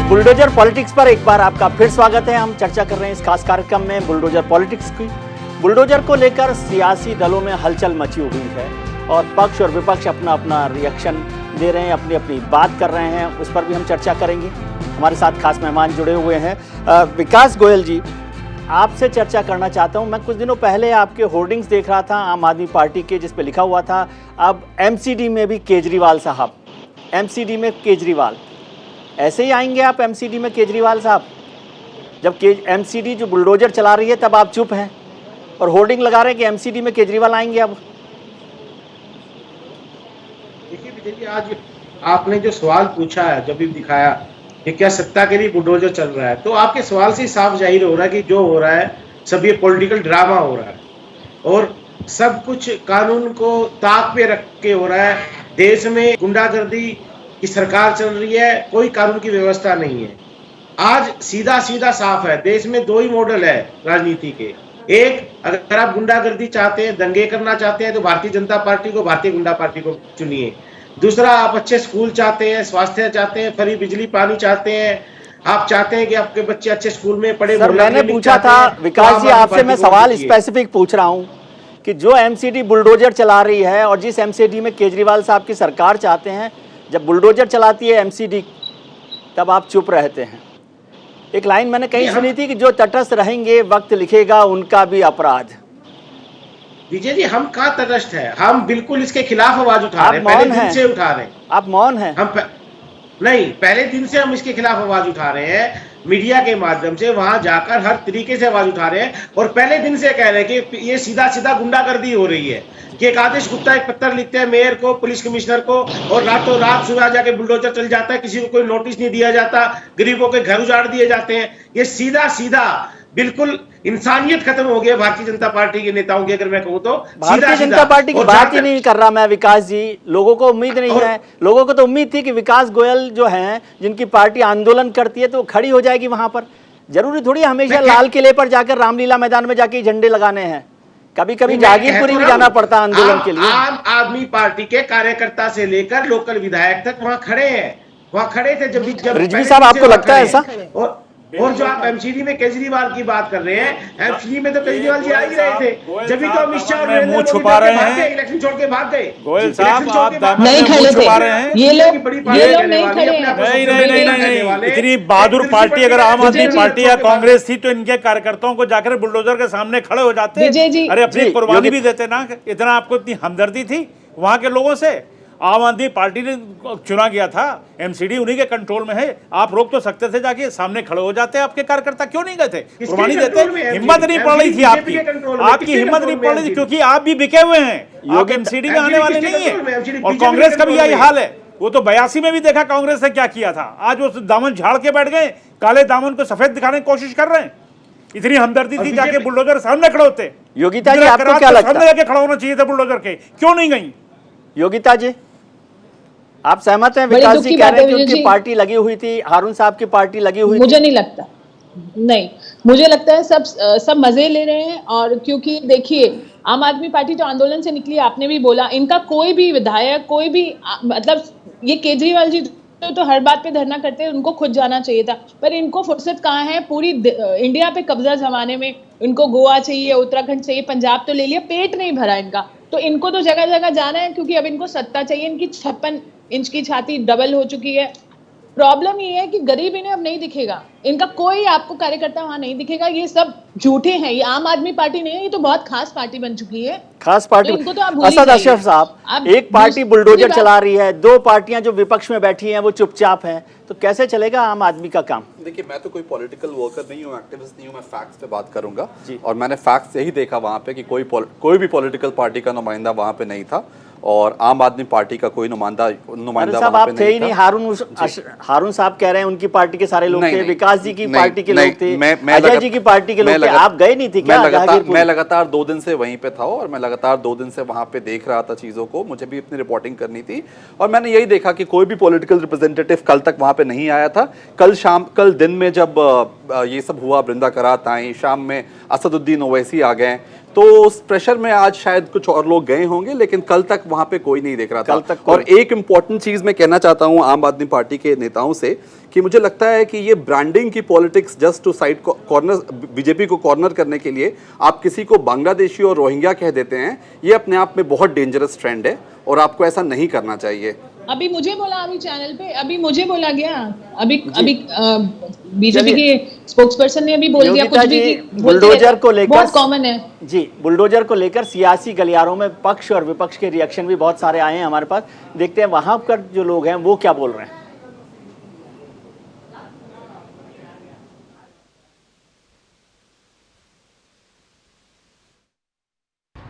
Bulldozer politics पर एक बार आपका फिर स्वागत है। हम चर्चा कर रहे हैं इस खास कार्यक्रम में बुलडोजर पॉलिटिक्स की। बुलडोजर को लेकर सियासी दलों में हलचल मची हुई है और पक्ष और विपक्ष अपना अपना रिएक्शन दे रहे हैं, अपनी अपनी बात कर रहे हैं। उस पर भी हम चर्चा करेंगे। हमारे साथ खास मेहमान जुड़े हुए हैं। विकास गोयल जी, आपसे चर्चा करना चाहता हूं। मैं कुछ दिनों पहले आपके होर्डिंग्स देख रहा था आम आदमी पार्टी के, जिस पे लिखा हुआ था अब एमसीडी में भी केजरीवाल साहब। एमसीडी में केजरीवाल, ऐसे ही आएंगे आप एमसीडी में केजरीवाल साहब? जब एमसीडी जो बुलडोजर चला रही है तब आप चुप हैं और होर्डिंग लगा रहे हैं कि एमसीडी में केजरीवाल आएंगे अब। देखिए विजय जी, आज आपने जो सवाल पूछा है, जब भी दिखाया कि क्या सत्ता के लिए बुलडोजर चल रहा है, तो आपके सवाल से साफ जाहिर हो रहा है कि जो हो रहा है सब ये पॉलिटिकल ड्रामा हो रहा है और सब कुछ कानून को ताक पे रख के हो रहा है। देश में गुंडागर्दी की सरकार चल रही है, कोई कानून की व्यवस्था नहीं है। आज सीधा सीधा साफ है, देश में दो ही मॉडल है राजनीति के। एक, अगर आप गुंडागर्दी चाहते हैं, दंगे करना चाहते हैं, तो भारतीय जनता पार्टी को, भारतीय गुंडा पार्टी को चुनिए। दूसरा, आप अच्छे स्कूल चाहते हैं, स्वास्थ्य चाहते हैं, फ्री बिजली पानी चाहते हैं, आप चाहते हैं कि आपके बच्चे अच्छे स्कूल में पढ़े। सर, मैंने पूछा था विकास जी आपसे, मैं सवाल स्पेसिफिक पूछ रहा हूं कि जो एमसीडी बुलडोजर चला रही है और जिस एमसीडी में केजरीवाल साहब की सरकार चाहते हैं, जब बुलडोजर चलाती है एमसीडी तब आप चुप रहते हैं। एक लाइन मैंने कहीं सुनी थी कि जो तटस्थ रहेंगे वक्त लिखेगा उनका भी अपराध। विजय जी, हम कहाँ तटस्थ है? हम बिल्कुल इसके खिलाफ आवाज उठा रहे हैं, पहले दिन से उठा रहे हैं। आप मौन हैं? नहीं, पहले दिन से हम इसके खिलाफ आवाज उठा रहे हैं, मीडिया के माध्यम से वहां जाकर हर तरीके से आवाज उठा रहे हैं और पहले दिन से कह रहे हैं कि ये सीधा सीधा गुंडागर्दी हो रही है। कि एक आदेश गुप्ता एक पत्र लिखते हैं मेयर को, पुलिस कमिश्नर को, और रातों रात सुबह जाके बुलडोजर चल जाता है, किसी को कोई नोटिस नहीं दिया जाता, गरीबों के घर उजाड़ दिए जाते हैं। ये सीधा सीधा बिल्कुल इंसानियत खत्म हो गई भारतीय जनता पार्टी के नेताओं की, अगर मैं कहूँ तो। भारतीय जनता पार्टी की बात ही नहीं कर रहा मैं विकास जी। लोगों को उम्मीद नहीं है, लोगों को तो उम्मीद थी कि विकास गोयल जो हैं, जिनकी पार्टी आंदोलन करती है, तो खड़ी हो जाएगी वहां पर। जरूरी थोड़ी हमेशा लाल किले पर जाकर, रामलीला मैदान में जाके झंडे लगाने हैं। कभी कभी जागीरपुरी भी जाना पड़ता है आंदोलन के लिए। आम आदमी पार्टी के कार्यकर्ता से लेकर लोकल विधायक तक वहां खड़े हैं, वहां खड़े थे। जब रिजवी साहब, आपको लगता है ऐसा? और जो आप एमसीडी में केजरीवाल की बात कर रहे हैं, एमसीडी में तो केजरीवाल जी आ ही रहे थे, जब भी तो अमित शाह और मुंह छुपा रहे हैं, इलेक्शन छोड़ के भाग गए। गोयल साहब, आप नहीं खड़े छुपा रहे हैं। ये लोग नहीं खड़े हैं। नहीं, इतनी बहादुर पार्टी अगर आम आदमी पार्टी या कांग्रेस थी तो इनके कार्यकर्ताओं को जाकर बुलडोजर के सामने खड़े हो जाते। अरे अपनी कुर्बानी भी देते ना। इतना आपको इतनी हमदर्दी थी वहां के लोगों से। आम आदमी पार्टी ने चुना गया था, एमसीडी उन्हीं के कंट्रोल में है। आप रोक तो सकते थे, जाके सामने खड़े हो जाते। आपके कार्यकर्ता क्यों नहीं गए थे? कुर्बानी देते। हिम्मत नहीं पड़ रही थी आपकी हिम्मत नहीं पड़ रही थी, क्योंकि आप भी बिके हुए हैं। आप एमसीडी में आने वाले नहीं है। और कांग्रेस का भी यही हाल है। वो तो 82 में भी देखा कांग्रेस ने क्या किया था। आज वो दामन झाड़ के बैठ गए, काले दामन को सफेद दिखाने की कोशिश कर रहे हैं। इतनी हमदर्दी थी, जाके बुलडोजर सामने खड़े होते। योगिता जी, आपको क्या लगता है? सामने जाके खड़ा होना चाहिए था बुलडोजर के, क्यों नहीं गई? योगिता जी, आप सहमत हैं? विकास जी कह रहे हैं कि उनकी पार्टी लगी हुई थी, हारून साहब की पार्टी लगी हुई थी। मुझे नहीं लगता, नहीं, मुझे लगता है सब मजे ले रहे हैं। और क्योंकि देखिए, आम आदमी पार्टी जो आंदोलन से निकली, आपने भी बोला, इनका कोई भी विधायक, कोई भी, मतलब ये केजरीवाल जी तो हर बात पे धरना करते हैं, उनको खुद जाना चाहिए था, पर इनको फुर्सत कहाँ है? पूरी इंडिया पे कब्जा जमाने में इनको गोवा चाहिए, उत्तराखंड चाहिए, पंजाब तो ले लिया, पेट नहीं भरा इनका। तो इनको तो जगह जगह जाना है, क्योंकि अब इनको सत्ता चाहिए। इनकी 56 इंच की छाती डबल हो चुकी है। प्रॉब्लम ये है कि गरीब इन्हें अब नहीं दिखेगा, इनका कोई आपको कार्यकर्ता वहां नहीं दिखेगा। ये सब झूठे हैं, ये आम आदमी पार्टी नहीं है, ये तो बहुत खास पार्टी बन चुकी है। खास पार्टी तो इनको तो आप भूल ही असद जाइए। अशरफ साहब, अब एक पार्टी दूसरी बुलडोजर बात- चला रही है, दो पार्टियां जो विपक्ष में बैठी हैं वो चुपचाप हैं, तो कैसे चलेगा आम आदमी का काम? देखिए, मैं तो कोई पॉलिटिकल वर्कर नहीं हूँ, एक्टिविस्ट नहीं हूँ, मैं फैक्ट्स पे बात करूंगा। और मैंने फैक्ट्स यही देखा वहाँ पे कि कोई भी पॉलिटिकल पार्टी का नुमाइंदा वहाँ पे नहीं था और आम आदमी पार्टी का कोई नुमाइंदा साहब आप थे ही नहीं। हारून साहब कह रहे हैं उनकी पार्टी के सारे लोग थे, विकास जी की पार्टी के लोग थे, अजय जी की पार्टी के लोग थे, आप गए नहीं थे क्या? मैं लगातार 2 दिन से वहीं पे था और मैं लगातार 2 दिन से वहाँ पे देख रहा था चीज़ों को, मुझे भी अपनी रिपोर्टिंग करनी थी और मैंने यही देखा कि कोई भी पॉलिटिकल रिप्रेजेंटेटिव कल तक वहाँ पे नहीं आया था। कल दिन में जब ये सब हुआ, बृंदा करात आई, शाम में असदुद्दीन ओवैसी आ गए, तो उस प्रेशर में आज शायद कुछ और लोग गए होंगे, लेकिन कल तक वहां पे कोई नहीं देख रहा था। और एक इंपॉर्टेंट चीज मैं कहना चाहता हूं आम आदमी पार्टी के नेताओं से कि मुझे लगता है कि ये ब्रांडिंग की politics just to side corner, BJP को कॉर्नर करने के लिए आप किसी को बांग्लादेशी और रोहिंग्या कह देते हैं, ये अपने आप में बहुत डेंजरस ट्रेंड है और आपको ऐसा नहीं करना चाहिए। अभी मुझे बोला, अभी चैनल पे अभी मुझे बोला गया, अभी बीजेपी के स्पोक्सपर्सन ने अभी बोल दिया कुछ भी कि बुलडोजर को लेकर बहुत कॉमन है जी। बुलडोजर को लेकर सियासी गलियारों में पक्ष और विपक्ष के रिएक्शन भी बहुत सारे आए हैं हमारे पास, देखते हैं वहां पर जो लोग हैं वो क्या बोल रहे हैं।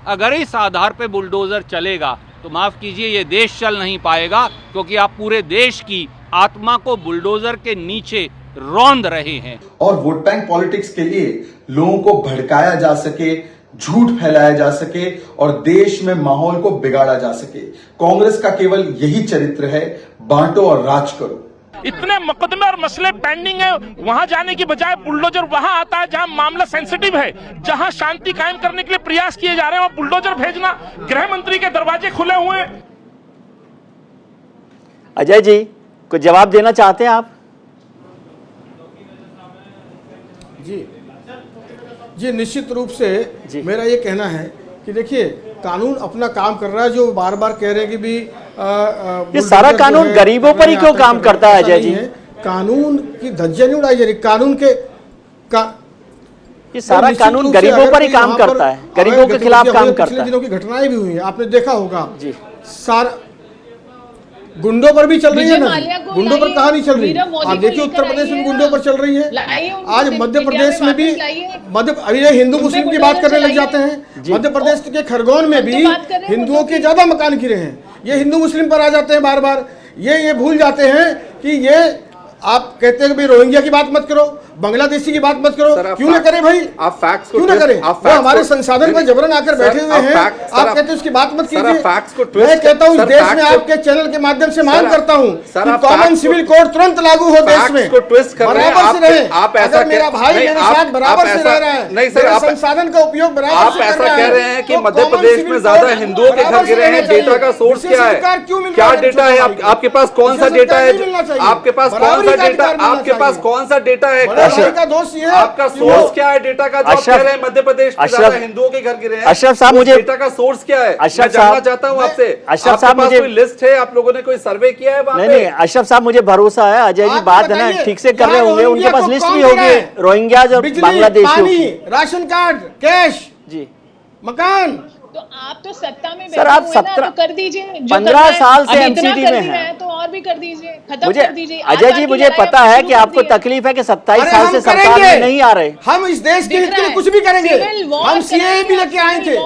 अगर इस आधार पे बुलडोजर चलेगा तो माफ कीजिए, ये देश चल नहीं पाएगा, क्योंकि आप पूरे देश की आत्मा को बुलडोजर के नीचे रौंद रहे हैं। और वोट बैंक पॉलिटिक्स के लिए लोगों को भड़काया जा सके, झूठ फैलाया जा सके और देश में माहौल को बिगाड़ा जा सके। कांग्रेस का केवल यही चरित्र है, बांटो और राज करो। इतने मुकदमे और मसले पेंडिंग है, वहां जाने की बजाय बुलडोजर वहां आता है जहां मामला सेंसिटिव है, जहां शांति कायम करने के लिए प्रयास किए जा रहे हैं, और बुलडोजर भेजना, गृह मंत्री के दरवाजे खुले हुए हैं। अजय जी, कुछ जवाब देना चाहते हैं आप? जी निश्चित रूप से मेरा ये कहना है कि देखिए, कानून अपना काम कर रहा है। जो बार बार कह रहे हैं कि भी ये सारा कानून गरीबों पर ही क्यों काम करता है अजय जी? कानून की धज्जियां नहीं उड़ाई जा रही, कानून के ये सारा कानून गरीबों पर ही काम करता है, गरीबों के खिलाफ काम करता है। पिछले दिनों की घटनाएं भी हुई हैं, आपने देखा होगा जी। सारा गुंडों पर भी चल रही है ना, गुंडों पर कहाँ नहीं चल रही? आप देखिए उत्तर प्रदेश में गुंडों पर चल रही है, आज मध्य प्रदेश में भी अभी ये हिंदू मुस्लिम की बात करने लग जाते हैं। मध्य प्रदेश के खरगोन में भी हिंदुओं के ज्यादा मकान गिरे हैं, ये हिंदू मुस्लिम पर आ जाते हैं बार बार। ये भूल जाते हैं कि ये आप कहते हैं कि रोहिंग्या की बात मत करो, बांग्लादेशी की बात मत करो, क्यों ना करें भाई? आप फैक्ट्स को क्यों ना करें? वो हमारे संसाधन पर जबरन आकर बैठे हुए हैं, आप कहते हैं उसकी बात मत कीजिए। मैं कहता हूँ इस देश में आपके चैनल के माध्यम से मांग करता हूँ कि कॉमन सिविल कोड तुरंत लागू हो देश में, बराबर से रहे। आप ऐसा मेरा भाई मेरे साथ बराबर से रह रहा है, नहीं सर, आप संसाधन का उपयोग बराबर से कर रहा है। आप ऐसा कह रहे हैं कि मध्य प्रदेश में ज्यादा हिंदुओं के घर गिरे हैं, डेटा का सोर्स क्या है? क्या डेटा है आपके पास? कौन सा डेटा है आपके पास? कौन सा डेटा आपके पास? कौन सा डेटा है? आपका सोर्स क्या है डेटा का? जो आप कह रहे हैं मध्य प्रदेश में ज्यादा हिंदुओं के घर गिरे हैं, अशरफ साहब मुझे डेटा का सोर्स क्या है मैं जानना चाहता हूं आपसे। अशरफ साहब मुझे कोई लिस्ट है? आप लोगों ने कोई सर्वे किया है वहां पे? नहीं, अशरफ साहब मुझे भरोसा है अजय जी बात है ना ठीक से कर रहे होंगे, उनके पास लिस्ट भी होगी रोहिंग्या और बांग्लादेशियों की। राशन कार्ड, कैश जी, मकान। तो आप तो सत्ता में सर, आप 17 तो कर दीजिए, 15 साल से एमसीडी में हैं, तो और भी कर दीजिए, खत्म मुझे कर दीजिए। अजय जी मुझे पता है कि आपको तकलीफ है कि 27 साल से सरकार में नहीं आ रहे। हम इस देश के हित के लिए कुछ भी करेंगे, हम सीएए भी लेके आए थे।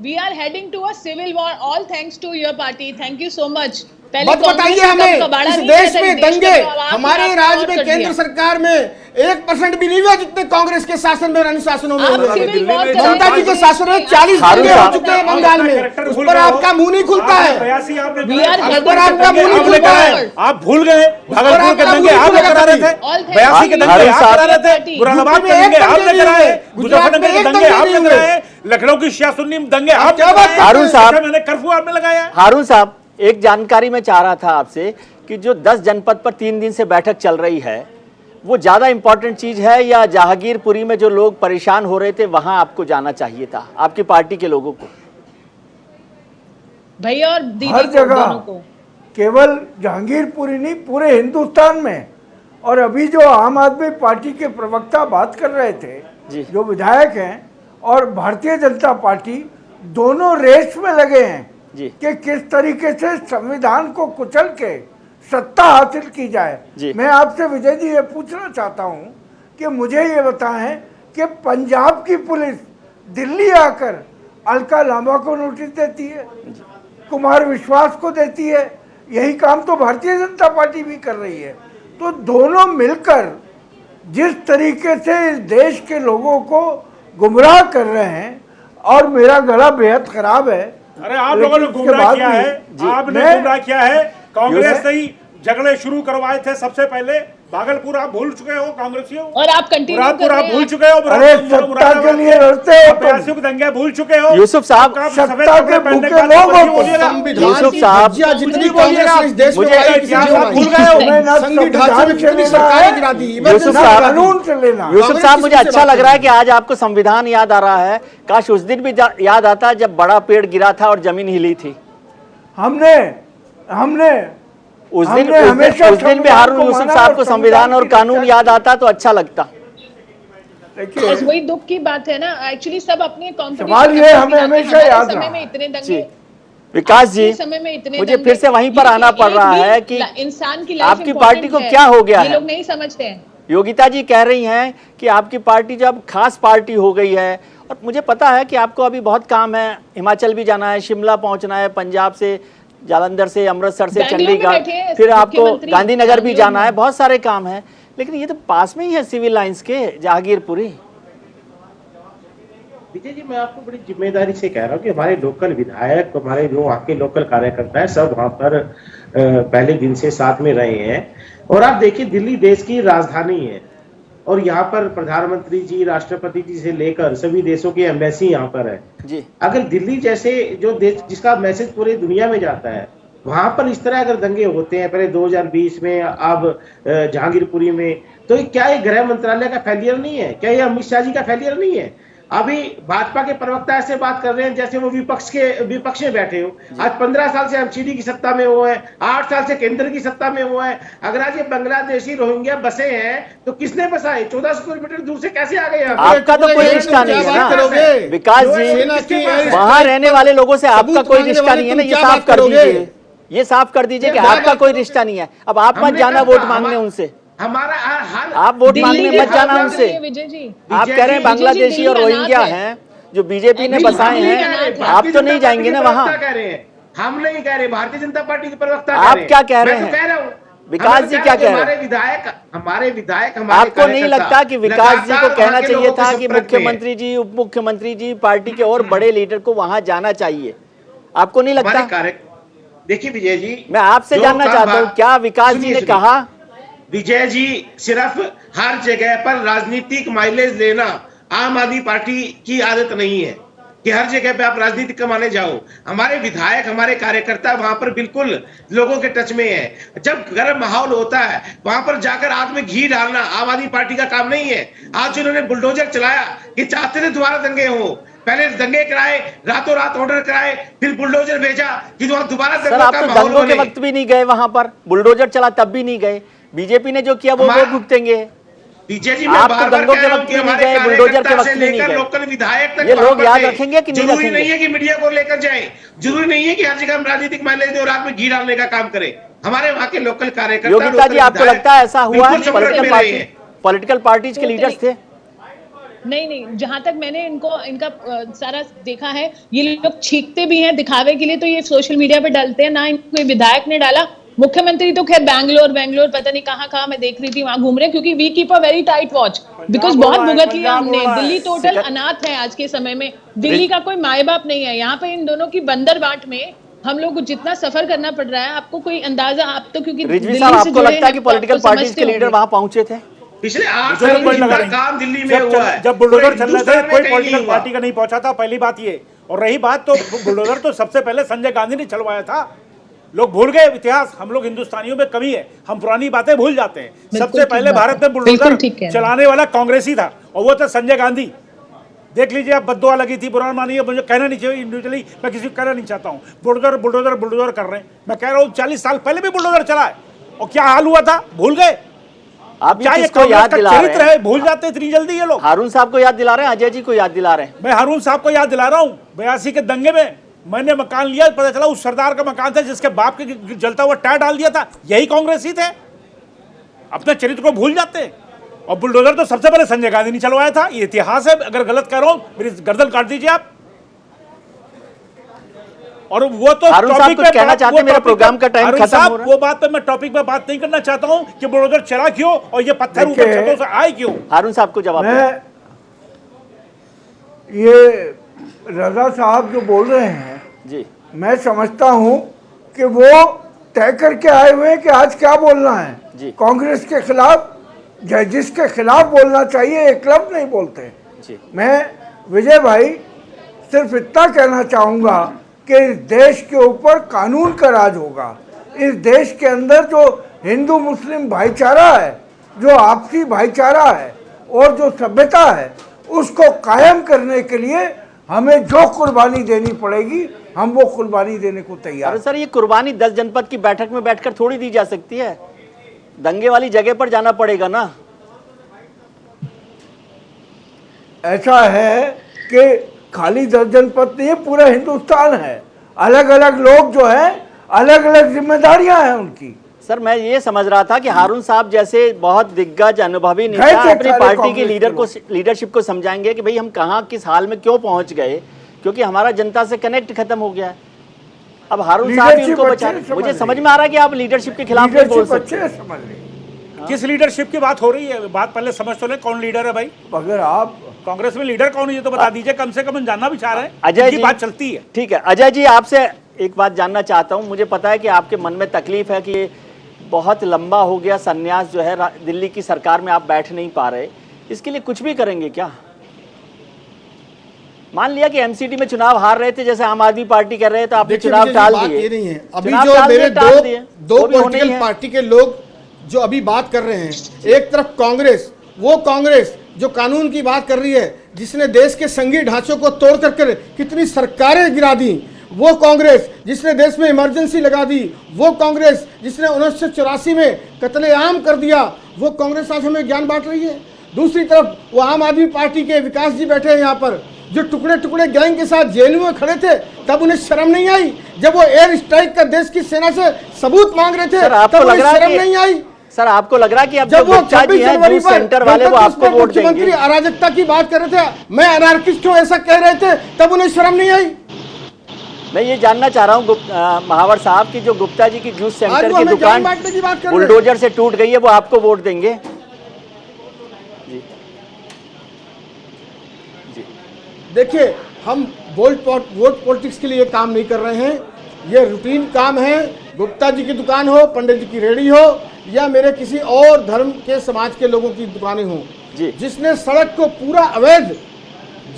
We are heading to a civil war, all thanks to your party. Thank you so much. मत बताइए हमें इस देश में दंगे, हमारे राज्य में केंद्र सरकार में 1% भी नहीं हुआ जितने कांग्रेस के शासन में और अन्य शासनों में हुए। ममता जी के शासन में 40 दंगे हो चुके हैं बंगाल में, उस पर आपका मुंह नहीं खुलता है, उस पर आपका मुंह नहीं खुलता है। आप भूल गए भागलपुर के दंगे आप करा रहे थे, 82 के दंगे आप करा रहे थे, मुरादाबाद के दंगे आप करा रहे, मुजफ्फरनगर के दंगे आप करा रहे, लखनऊ की शिया सुन्नी दंगे आप करा रहे। हारून साहब, मैंने कर्फ्यू आपने लगाया। हारून साहब, एक जानकारी मैं चाह रहा था आपसे कि जो 10 जनपद पर 3 दिन से बैठक चल रही है, वो ज्यादा इंपॉर्टेंट चीज है या जहांगीरपुरी में जो लोग परेशान हो रहे थे वहां आपको जाना चाहिए था, आपकी पार्टी के लोगों को? भैया और दीदी हर जगह केवल जहांगीरपुरी नहीं, पूरे हिंदुस्तान में। और अभी जो आम आदमी पार्टी के प्रवक्ता बात कर रहे थे, जो विधायक हैं और भारतीय जनता पार्टी दोनों रेस में लगे हैं कि किस तरीके से संविधान को कुचल के सत्ता हासिल की जाए। मैं आपसे विजय जी ये पूछना चाहता हूं कि मुझे ये बताएं कि पंजाब की पुलिस दिल्ली आकर अलका लांबा को नोटिस देती है, कुमार विश्वास को देती है, यही काम तो भारतीय जनता पार्टी भी कर रही है। तो दोनों मिलकर जिस तरीके से इस देश के लोगों को गुमराह कर रहे हैं, और मेरा गला बेहद खराब है। अरे आप लोगों ने गुमराह किया है, आपने गुमराह किया है। कांग्रेस ने ही झगड़े शुरू करवाए थे सबसे पहले। भागलपुर आप भूल चुके हो कांग्रेसियों, और आप कंटिन्यू कर रहे हैं। भूल चुके हो। अरे सत्ता के लिए लड़ते हो, प्रयासों के दंगे भूल चुके हो। यूसुफ साहब, सत्ता के भूखे लोगों को यूसुफ साहब, जितनी कांग्रेस इस देश में भूल गए हो। संविधान में कितनी सरकारें गिरा दी। यूसुफ साहब, मुझे अच्छा लग रहा है कि आज आपको संविधान याद आ रहा है। काश उस दिन भी याद आता जब बड़ा पेड़ गिरा था और जमीन हिली थी। हमने उस दिन भी हारून यूसुफ साहब को संविधान और कानून याद आता तो अच्छा लगता। बस वही दुख की बात है ना, एक्चुअली सब अपने सवाल ये हमें हमेशा याद समय में इतने दंगे, विकास जी, समय में इतने मुझे फिर से वहीं पर आना पड़ रहा है कि इंसान की आपकी पार्टी को क्या हो गया है। ये लोग नहीं समझते हैं। योगिता जी कह रही हैं कि आपकी पार्टी जब खास पार्टी हो गई है, और मुझे पता है कि आपको अभी बहुत काम है, हिमाचल भी जाना है, शिमला पहुंचना है, पंजाब से, जालंधर से, अमृतसर से चंडीगढ़, फिर आपको गांधीनगर भी जाना है, बहुत सारे काम हैं। लेकिन ये तो पास में ही है सिविल लाइंस के, जहांगीरपुरी। विजय जी, मैं आपको बड़ी जिम्मेदारी से कह रहा हूँ कि हमारे लोकल विधायक, हमारे जो वहाँ के लोकल कार्यकर्ता है, सब वहाँ पर पहले दिन से साथ में रहे हैं। और आप देखिए, दिल्ली देश की राजधानी है और यहाँ पर प्रधानमंत्री जी, राष्ट्रपति जी से लेकर सभी देशों की एम्बेसी यहाँ पर है जी। अगर दिल्ली जैसे जो देश जिसका मैसेज पूरी दुनिया में जाता है, वहां पर इस तरह अगर दंगे होते हैं, पहले 2020 में, अब जहांगीरपुरी में, तो क्या ये गृह मंत्रालय का फेलियर नहीं है? क्या ये अमित शाह जी का फेलियर नहीं है? अभी भाजपा के प्रवक्ता ऐसे बात कर रहे हैं जैसे वो विपक्ष में बैठे हो। आज 15 साल से एमसीडी की सत्ता में हुआ है, 8 साल से केंद्र की सत्ता में हुआ है। अगर आज ये बांग्लादेशी रोहिंग्या बसे हैं तो किसने बसाए? 1400 किलोमीटर दूर से कैसे आ गए? आपका तो कोई रिश्ता नहीं है ना विकास जी, वहाँ रहने वाले लोगों से आपका कोई रिश्ता नहीं है ना, ये साफ कर दीजिए, ये साफ कर दीजिए कि आपका कोई रिश्ता नहीं है। अब आप मत जाना वोट मांगने उनसे, हमारा आप वोट मांगने मत जाना उनसे। आप कह रहे हैं बांग्लादेशी और रोहिंग्या हैं जो बीजेपी ने बसाए हैं, आप तो नहीं जाएंगे ना वहाँ। हम नहीं कह रहे, भारतीय जनता पार्टी के प्रवक्ता आप क्या कह रहे हैं? विकास जी क्या कह रहे हैं? हमारे विधायक आपको नहीं लगता कि विकास जी को कहना चाहिए था कि मुख्यमंत्री जी, उप मुख्यमंत्री जी, पार्टी के और बड़े लीडर को वहाँ जाना चाहिए? आपको नहीं लगता? देखिए विजय जी, मैं आपसे जानना चाहता हूँ, क्या विकास जी ने कहा? विजय जी, सिर्फ हर जगह पर राजनीतिक माइलेज लेना आम आदमी पार्टी की आदत नहीं है कि हर जगह पे आप राजनीति कमाने जाओ। हमारे विधायक, हमारे कार्यकर्ता वहां पर बिल्कुल लोगों के टच में है। जब गर्म माहौल होता है वहां पर जाकर आग में घी डालना आम आदमी पार्टी का काम नहीं है। आज उन्होंने बुलडोजर चलाया, ये चाहते थे दोबारा दंगे हो, पहले दंगे कराए, रातों रात ऑर्डर कराए, फिर बुलडोजर भेजा कि दोबारा दंगों के वक्त भी नहीं गए वहां पर, बुलडोजर चला तब भी नहीं गए। बीजेपी ने जो किया वो भुगतेंगे। जी, आप तो दंगों के वक्त भी नहीं गए, बुलडोजर के वक्त भी नहीं गए। लोकल विधायक तक ये लोग याद रखेंगे कि नहीं रखेंगे? जरूरी नहीं है कि मीडिया को लेकर जाए, जरूरी नहीं है कि हर जगह हम राजनीतिक माइलेज दें और आग में घी डालने का काम करें। हमारे वहाँ के लोकल कार्यकर्ता, योगिता जी, आपको लगता है ऐसा हुआ? पॉलिटिकल पार्टीज के लीडर्स थे? नहीं, जहां तक मैंने इनका सारा देखा है, ये लोग छींकते भी हैं दिखावे के लिए, तो ये सोशल मीडिया पे डालते हैं ना। कोई विधायक ने डाला, मुख्यमंत्री तो खैर बैंगलोर पता नहीं कहाँ मैं देख रही थी, वहां घूम रहे, क्योंकि we keep a very tight watch, because बहुत भुगत लिया हमने। दिल्ली टोटल अनाथ है आज के समय में, दिल्ली का कोई माए बाप नहीं है। यहाँ पे इन दोनों की बंदरबाट में हम लोग को जितना सफर करना पड़ रहा है, आपको कोई अंदाजा? आप तो क्योंकि रिजवी साहब, आपको लगता है कि पॉलिटिकल पार्टीज के लीडर वहां पहुंचे थे? पिछले 8 साल में काम दिल्ली में हुआ है। जब बुलडोजर चल रहे थे कोई पॉलिटिकल पार्टी का नहीं पहुंचा था, पहली बात ये। और रही बात, तो बुलडोजर तो सबसे पहले संजय गांधी ने चलवाया था। लोग भूल गए इतिहास, हम लोग हिंदुस्तानियों में कमी है, हम पुरानी बातें भूल जाते हैं। सबसे पहले भारत में बुलडोजर चलाने वाला कांग्रेस ही था और वो था संजय गांधी। देख लीजिए, आप बद्दुआ लगी थी, बुरा मानिए, मुझे कहना नहीं चाहिए इंडिविजुअली, मैं किसी को कहना नहीं चाहता हूँ। बुलडोजर बुलडोजर बुलडोजर कर रहे हैं, मैं कह रहा हूँ 40 साल पहले भी बुलडोजर चला है, और क्या हाल हुआ था भूल गए? आप क्या ये किसको कांग्रेस याद का दिला रहे चरित्र हैं? है? भूल जाते इतनी जल्दी ये लोग। हारून साहब को याद दिला रहे हैं, अजय जी को याद दिला रहे हैं। मैं हारून साहब को याद दिला रहा हूँ, 82 के दंगे में मैंने मकान लिया, पता चला उस सरदार का मकान था जिसके बाप के जलता हुआ टायर डाल दिया था, यही कांग्रेस ही थे। अपने चरित्र को भूल जाते हैं। और बुलडोजर तो सबसे पहले संजय गांधी ने चलवाया था, ये इतिहास है। अगर गलत कह रहा हूं मेरी गर्दन काट दीजिए आप। और वो तो हारून साहब कुछ कहना चाहते हैं, मेरा प्रोग्राम का टाइम खत्म हो रहा है। वो बात पे मैं टॉपिक पे बात नहीं करना चाहता हूं कि बुलडोजर चला क्यों और ये पत्थर ऊपर छतों से आए क्यों। हारून साहब को जवाब मैं ये रजा साहब जो बोल रहे हैं जी, मैं समझता हूं कि वो तय करके आए हुए हैं कि आज क्या बोलना है जी। कांग्रेस के खिलाफ, जिसके खिलाफ बोलना चाहिए एकलव नहीं बोलते जी। मैं विजय भाई सिर्फ इतना कहना चाहूँगा कि इस देश के ऊपर कानून का राज होगा। इस देश के अंदर जो हिंदू मुस्लिम भाईचारा है, जो आपसी भाईचारा है और जो सभ्यता है, उसको कायम करने के लिए हमें जो कुर्बानी देनी पड़ेगी हम वो कुर्बानी देने को तैयार। अरे सर, ये कुर्बानी 10 जनपद की बैठक में बैठकर थोड़ी दी जा सकती है, दंगे वाली जगह पर जाना पड़ेगा ना। ऐसा है कि खाली 10 जनपद नहीं, पूरा हिंदुस्तान है। अलग अलग लोग जो है, अलग अलग जिम्मेदारियां हैं उनकी। सर, मैं ये समझ रहा था कि हारून साहब जैसे बहुत दिग्गज अनुभवी नेता अपनी पार्टी के लीडरशिप को समझाएंगे कि भाई हम कहाँ किस हाल में क्यों पहुंच गए, क्योंकि हमारा जनता से कनेक्ट खत्म हो गया है। अब हारून साहब ही उनको बचा। मुझे समझ में आ रहा है कि आप लीडरशिप के खिलाफ नहीं बोल सकते। किस लीडरशिप की बात हो रही है? बात पहले समझ तो ले, कौन लीडर है भाई? अगर आप कांग्रेस में लीडर कौन है ये तो बता दीजिए, कम से कम हम जानना भी चाह रहे हैं। अजय जी, बात चलती है। ठीक है अजय जी, आपसे एक बात जानना चाहता हूं। मुझे पता है कि आपके मन में तकलीफ है कि बहुत लंबा हो गया संन्यास जो है, दिल्ली की सरकार में आप बैठ नहीं पा रहे, इसके लिए कुछ भी करेंगे क्या? मान लिया कि एमसीडी में चुनाव हार रहे थे, जैसे आम आदमी पार्टी कर रहे थे, आपने चुनाव टाल दिए। ये नहीं है अभी जो मेरे दो पॉलिटिकल पार्टी के लोग जो अभी बात कर रहे हैं, एक तरफ कांग्रेस, वो कांग्रेस जो कानून की बात कर रही है, जिसने देश के संघीय ढांचों को तोड़ करके कितनी सरकारें गिरा दी, वो कांग्रेस जिसने देश में इमरजेंसी लगा दी, वो कांग्रेस जिसने 1984 में कत्लेआम कर दिया, वो कांग्रेस आज हमें ज्ञान बांट रही है। दूसरी तरफ वो आम आदमी पार्टी के विकास जी बैठे हैं यहाँ पर, जो टुकड़े टुकड़े गैंग के साथ जेलों में खड़े थे, तब उन्हें शर्म नहीं आई। जब वो एयर स्ट्राइक का देश की सेना से सबूत मांग रहे थे, तब उन्हें शर्म नहीं आई। सर, आपको लग रहा है कि अब जब वो 26 जनवरी पर सेंटर वाले वो आपको वोट देंगे? मुख्यमंत्री अराजकता की बात कर रहे थे, मैं अनार्किस्ट हूं ऐसा कह रहे थे, तब उन्हें शर्म नहीं आई। मैं ये जानना चाह रहा हूँ महावर साहब की जो गुप्ता जी की जूस सेंटर की दुकान बुलडोजर से टूट गई है, वो आपको वोट देंगे? जी जी, देखिए हम वोट पॉलिटिक्स के लिए काम नहीं कर रहे हैं, ये रूटीन काम है। गुप्ता जी की दुकान हो, पंडित जी की रेहड़ी हो, या मेरे किसी और धर्म के समाज के लोगों की दुकानें हो, जिसने सड़क को पूरा अवैध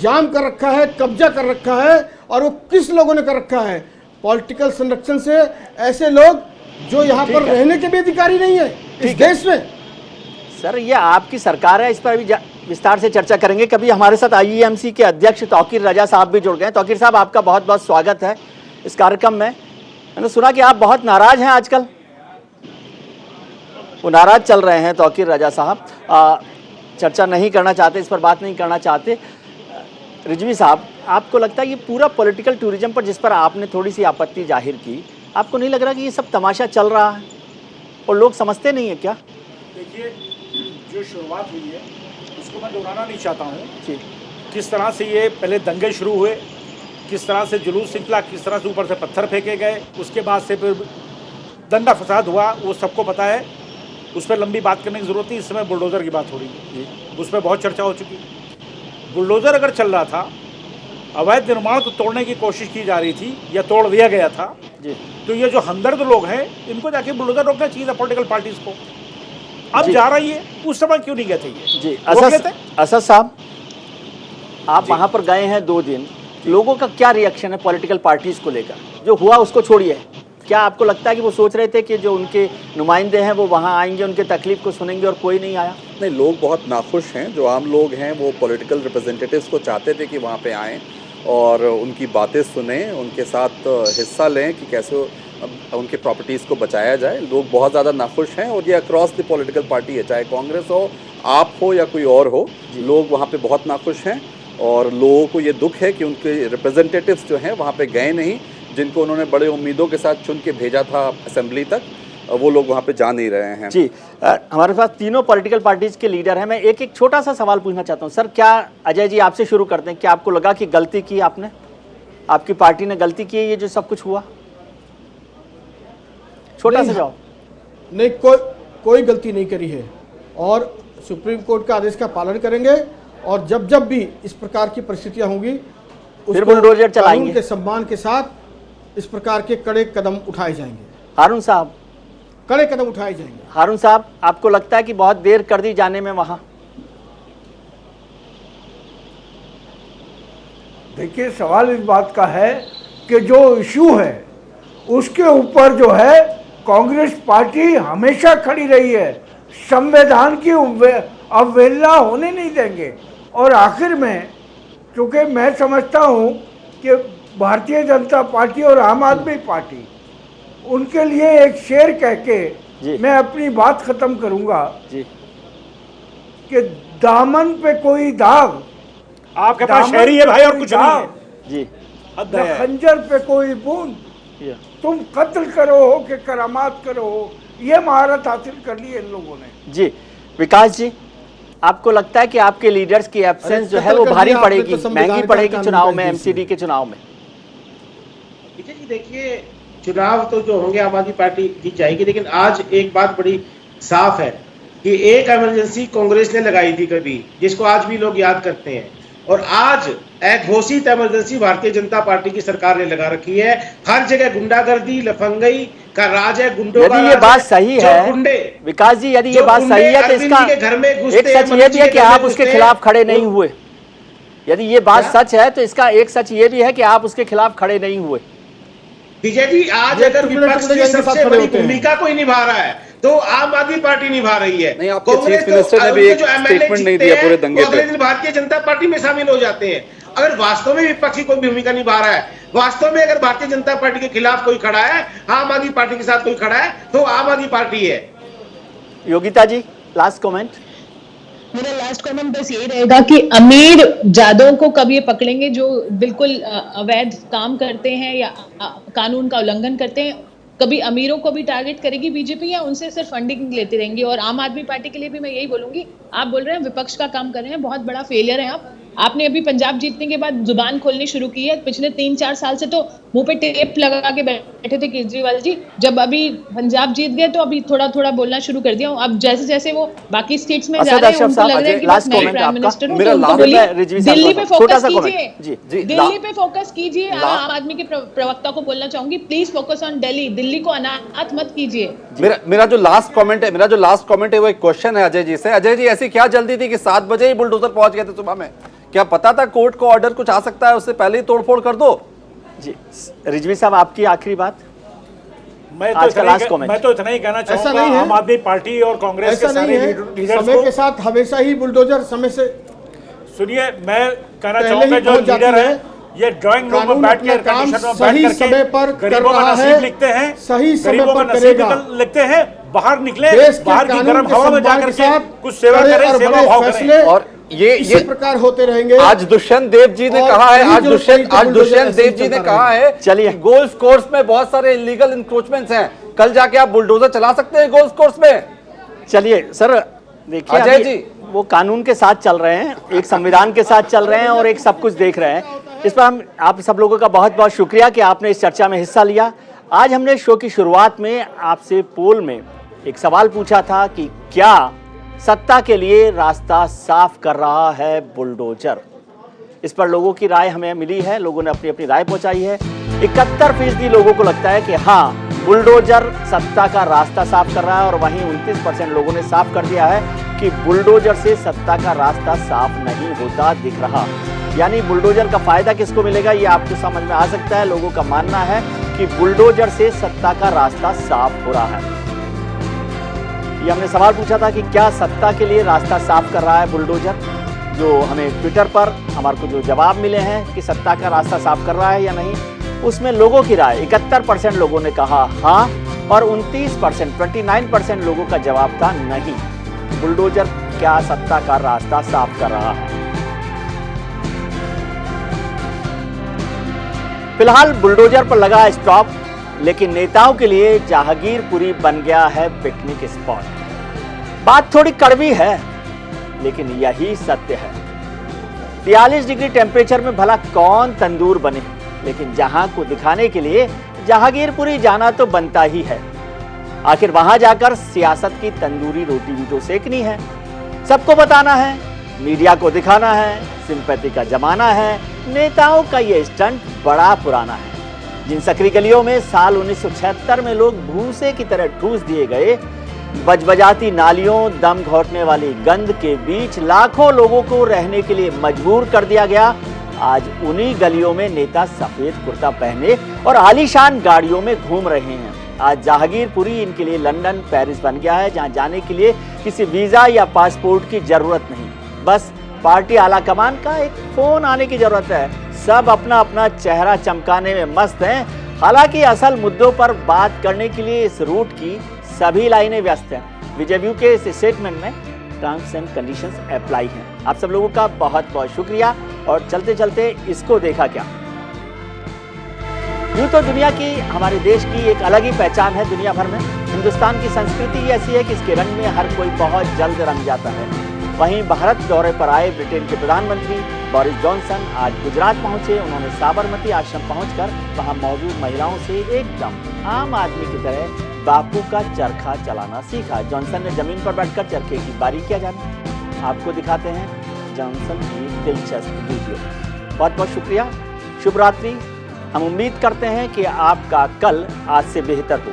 जाम कर रखा है, कब्जा कर रखा है, और वो किस लोगों ने कर रखा है? पॉलिटिकल संरक्षण से ऐसे लोग जो यहाँ पर रहने के भी अधिकारी नहीं है इस देश में। सर, ये आपकी सरकार है, इस पर भी विस्तार से चर्चा करेंगे। कभी हमारे साथ आईईएमसी के अध्यक्ष तौकीर रजा साहब भी जुड़ गए। तौकीर साहब, आपका बहुत बहुत स्वागत है इस कार्यक्रम में। मैंने सुना कि आप बहुत नाराज हैं आजकल, वो नाराज चल रहे हैं तौकीर रजा साहब, चर्चा नहीं करना चाहते, इस पर बात नहीं करना चाहते। रिजवी साहब, आपको लगता है ये पूरा पॉलिटिकल टूरिज्म पर जिस पर आपने थोड़ी सी आपत्ति जाहिर की, आपको नहीं लग रहा कि ये सब तमाशा चल रहा है और लोग समझते नहीं है क्या? देखिए, जो शुरुआत हुई है उसको मैं दोहराना नहीं चाहता हूँ। किस तरह से ये पहले दंगे शुरू हुए, किस तरह से जुलूस निकला, किस तरह से ऊपर से पत्थर फेंके गए, उसके बाद से फिर दंगा फसाद हुआ, वो सबको पता है। उस पर लंबी बात करने की ज़रूरत नहीं। इस समय बुलडोज़र की बात हो रही है, उस पर बहुत चर्चा हो चुकी। बुलडोज़र अगर चल रहा था, अवैध निर्माण को तोड़ने की कोशिश की जा रही थी या तोड़ दिया गया था, तो ये जो हमदर्द लोग हैं, इनको जाके बुलडोज़र रोकना चाहिए था पॉलिटिकल पार्टीज़ को। अब जा रही है, उस समय क्यों नहीं गए थे ये? जी, असद साहब, आप वहाँ पर गए हैं 2 दिन, लोगों का क्या रिएक्शन है पॉलिटिकल पार्टीज को लेकर? जो हुआ उसको छोड़िए, क्या आपको लगता है कि वो सोच रहे थे कि जो उनके नुमाइंदे हैं वो वहाँ आएंगे, उनके तकलीफ को सुनेंगे, और कोई नहीं आया? नहीं, लोग बहुत नाखुश हैं। जो आम लोग हैं वो पॉलिटिकल रिप्रेजेंटेटिव्स को चाहते थे कि वहाँ पे आएँ और उनकी बातें सुने, उनके साथ हिस्सा लें कि कैसे उनके प्रॉपर्टीज़ को बचाया जाए। लोग बहुत ज़्यादा नाखुश हैं और ये अक्रॉस द पॉलिटिकल पार्टी है, चाहे कांग्रेस हो, आप हो या कोई और हो, लोग वहाँ पे बहुत नाखुश हैं। और लोगों को ये दुख है कि उनके रिप्रेजेंटेटिव्स जो हैं वहाँ पे गए नहीं, जिनको उन्होंने बड़े उम्मीदों के साथ चुन के भेजा था असेंबली तक, वो लोग वहाँ पे जा नहीं रहे हैं। जी, हमारे पास तीनों पॉलिटिकल पार्टीज के लीडर हैं। मैं एक छोटा सा सवाल पूछना चाहता हूँ। सर, क्या अजय जी आपसे शुरू करते हैं, क्या आपको लगा कि गलती की आपने, आपकी पार्टी ने गलती की है ये जो सब कुछ हुआ? छोटा सा जवाब। नहीं, कोई गलती नहीं करी है और सुप्रीम कोर्ट का आदेश का पालन करेंगे और जब जब भी इस प्रकार की परिस्थितियां होंगी फिर बुलडोजर चलाएंगे। कानून के सम्मान के साथ इस प्रकार के कड़े कदम उठाए जाएंगे। हारून साहब, कड़े कदम उठाए जाएंगे। हारून साहब, आपको लगता है कि बहुत देर कर दी जाने में वहां? देखिए, सवाल इस बात का है कि जो इशू है उसके ऊपर जो है कांग्रेस पार्टी हमेशा खड़ी रही है, संविधान की अवहेलना होने नहीं देंगे। और आखिर में क्योंकि मैं समझता हूं कि भारतीय जनता पार्टी और आम आदमी पार्टी, उनके लिए एक शेर कह के मैं अपनी बात खत्म करूंगा कि दामन पे कोई दाग, आपके पास शेरी है भाई और कुछ नहीं है जी, खंजर पे कोई बूंद, तुम कत्ल करो हो कि करामात करो हो, ये महारत हासिल कर ली इन लोगों ने। जी, विकास जी, आपको लगता है कि आपके लीडर्स की एब्सेंस जो है वो भारी पड़ेगी, महंगी पड़ेगी चुनाव में, एमसीडी के चुनाव में? देखिए, चुनाव तो जो होंगे आम आदमी पार्टी जीत जाएगी, लेकिन आज एक बात बड़ी साफ है कि एक इमरजेंसी कांग्रेस ने लगाई थी कभी, जिसको आज भी लोग याद करते हैं, और आज एक घोषित इमरजेंसी भारतीय जनता पार्टी की सरकार ने लगा रखी है। हर जगह गुंडागर्दी, लफंगई का राज है, गुंडों का। यदि ये बात सही है विकास जी, यदि ये बात सही है तो इसका एक सच ये भी है कि आप उसके खिलाफ खड़े नहीं हुए। यदि ये बात सच है तो इसका एक सच ये भी है कि आप उसके खिलाफ खड़े नहीं हुए। विजय जी, आज अगर विपक्ष की सबसे बड़ी भूमिका कोई निभा रहा है तो आम आदमी पार्टी निभा रही है। नहीं, आपके चीफ मिनिस्टर ने भी एक स्टेटमेंट नहीं दिया पूरे दंगे पे। भारतीय जनता पार्टी में शामिल हो जाते हैं। अगर वास्तव में विपक्ष की कोई भूमिका निभा रहा है, वास्तव में अगर भारतीय जनता पार्टी के खिलाफ कोई खड़ा है, आम आदमी पार्टी के साथ कोई खड़ा है, तो आम आदमी पार्टी है। योगिता जी, लास्ट कमेंट। मेरा लास्ट कमेंट बस ये रहेगा कि अमीर जादों को कब ये पकड़ेंगे जो बिल्कुल अवैध काम करते हैं या कानून का उल्लंघन करते हैं। कभी अमीरों को भी टारगेट करेगी बीजेपी या उनसे सिर्फ फंडिंग लेते रहेंगे। और आम आदमी पार्टी के लिए भी मैं यही बोलूंगी, आप बोल रहे हैं विपक्ष का काम कर रहे हैं, बहुत बड़ा फेलियर है आप। आपने अभी पंजाब जीतने के बाद जुबान खोलनी शुरू की है। पिछले 3-4 साल से तो मुंह पे टेप लगा के बैठे थे केजरीवाल जी। जब अभी पंजाब जीत गए तो अभी थोड़ा थोड़ा बोलना शुरू कर दिया। अब जैसे जैसे वो बाकी स्टेट्स में जा रहे हैं, उनको लग रहा है कि मैं प्राइम मिनिस्टर हूं, तो उनको बोलिए दिल्ली पे फोकस कीजिए, दिल्ली पे फोकस कीजिए। आम आदमी के प्रवक्ता को बोलना चाहूंगी, please focus on Delhi, Delhi को अनाथ मत कीजिए। मेरा जो लास्ट कमेंट है वो एक क्वेश्चन है अजय जी से। अजय जी, ऐसी क्या जल्दी थी कि 7 बजे ही बुलडोजर पहुंच गए थे सुबह में? क्या पता था कोर्ट को ऑर्डर कुछ आ सकता है, उससे पहले ही तोड़फोड़ कर दो? जी, रिजवी साहब, आपकी आखिरी बात। मैं तो इतना ही कहना चाहूंगा, आम आदमी पार्टी और कांग्रेस के सारे लीडर्स समय के साथ हमेशा ही बुलडोजर समय से, सुनिए, मैं कहना चाहूंगा जो लीडर है ये ड्राइंग रूम में बैठ के सही समय पर कर रहा है, लिखते हैं, सही समय पर करेगा, लिखते हैं, बाहर निकले, बाहर की गर्म हवा में जाकर के कुछ सेवा करें, सेवा भाव करें। और ये प्रकार होते रहेंगे। आज दुष्यंत देव जी ने कहा है, आज दुष्यंत देव जी ने कहा है, चलिए, गोल्फ कोर्स में बहुत सारे इलीगल इंक्रोचमेंट्स हैं, कल जाके आप बुलडोजर चला सकते हैं गोल्फ कोर्स में। चलिए सर, देखिए अजय जी, वो कानून के साथ चल रहे हैं, एक संविधान के साथ चल रहे हैं और एक सब कुछ देख रहे हैं। इस पर हम आप सब लोगों का बहुत बहुत शुक्रिया कि आपने इस चर्चा में हिस्सा लिया। आज हमने शो की शुरुआत में आपसे पोल में एक सवाल पूछा था कि क्या सत्ता के लिए रास्ता साफ कर रहा है बुलडोजर। इस पर लोगों की राय हमें मिली है, लोगों ने अपनी अपनी राय पहुंचाई है। 71% लोगों को लगता है कि हाँ, बुलडोजर सत्ता का रास्ता साफ कर रहा है और वहीं 29% लोगों ने साफ कर दिया है कि बुलडोजर से सत्ता का रास्ता साफ नहीं होता दिख रहा। यानी बुलडोजर का फायदा किसको मिलेगा ये आपको समझ में आ सकता है। लोगों का मानना है कि बुलडोजर से सत्ता का रास्ता साफ हो रहा है। ये हमने सवाल पूछा था कि क्या सत्ता के लिए रास्ता साफ कर रहा है बुलडोजर, जो हमें ट्विटर पर हमारे को जो जवाब मिले हैं कि सत्ता का रास्ता साफ कर रहा है या नहीं, उसमें लोगों की राय 71% लोगों ने कहा हाँ और 29% लोगों का जवाब था नहीं। बुलडोजर क्या सत्ता का रास्ता साफ कर रहा है? फिलहाल बुलडोजर पर लगा स्टॉप, लेकिन नेताओं के लिए जहांगीरपुरी बन गया है पिकनिक स्पॉट। बात थोड़ी कड़वी है, लेकिन यही सत्य है। 43 डिग्री टेम्परेचर में भला कौन तंदूर बने, लेकिन जहां को दिखाने के लिए जहांगीरपुरी जाना तो बनता ही है। आखिर वहां जाकर सियासत की तंदूरी रोटी भी तो सेकनी है, सबको बताना है, मीडिया को दिखाना है, सिंपैथी का जमाना है। नेताओं का ये स्टंट बड़ा पुराना है। जिन सकरी गलियों में साल 1976 में लोग भूसे की तरह ठूस दिए गए, बजबजाती नालियों, दम घोटने वाली गंद के बीच लाखों लोगों को रहने के लिए मजबूर कर दिया गया, आज उन्हीं गलियों में नेता सफेद कुर्ता पहने और आलीशान गाड़ियों में घूम रहे हैं। आज जहांगीरपुरी इनके लिए लंदन, पेरिस बन गया है, जहां जाने के लिए किसी वीजा या पासपोर्ट की जरूरत नहीं, बस पार्टी आलाकमान का एक फोन आने की जरूरत है। सब अपना अपना चेहरा चमकाने में मस्त हैं, हालांकि असल मुद्दों पर बात करने के लिए इस रूट की सभी लाइनें व्यस्त हैं। विजय व्यू के इस स्टेटमेंट में टर्म्स एंड कंडीशंस अप्लाई हैं। आप सब लोगों का बहुत बहुत शुक्रिया। और चलते चलते इसको देखा क्या, यूं तो दुनिया की, हमारे देश की एक अलग ही पहचान है दुनिया भर में। हिंदुस्तान की संस्कृति ऐसी है कि इसके रंग में हर कोई बहुत जल्द रंग जाता है। वहीं भारत दौरे पर आए ब्रिटेन के प्रधानमंत्री बोरिस जॉनसन आज गुजरात पहुंचे। उन्होंने साबरमती आश्रम पहुंचकर वहां मौजूद महिलाओं से एकदम आम आदमी की तरह बापू का चरखा चलाना सीखा। जॉनसन ने जमीन पर बैठकर चरखे की बारीकियां जानी। आपको दिखाते हैं जॉनसन की दिलचस्प वीडियो। बहुत बहुत शुक्रिया, शुभ रात्रि। हम उम्मीद करते हैं कि आपका कल आज से बेहतर हो।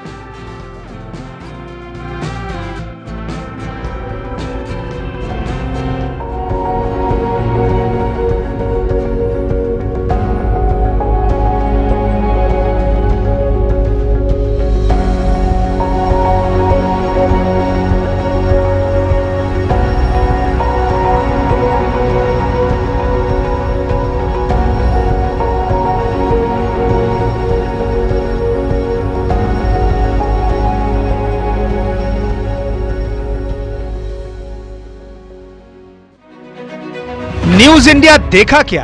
न्यूज इंडिया देखा क्या,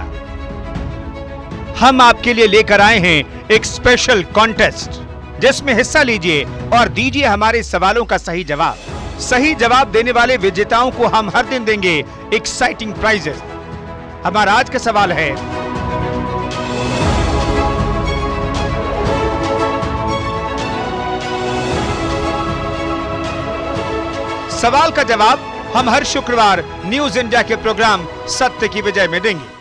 हम आपके लिए लेकर आए हैं एक स्पेशल कॉन्टेस्ट, जिसमें हिस्सा लीजिए और दीजिए हमारे सवालों का सही जवाब। सही जवाब देने वाले विजेताओं को हम हर दिन देंगे एक्साइटिंग प्राइजेस। हमारा आज का सवाल है, सवाल का जवाब हम हर शुक्रवार न्यूज इंडिया के प्रोग्राम सत्य की विजय में देंगे।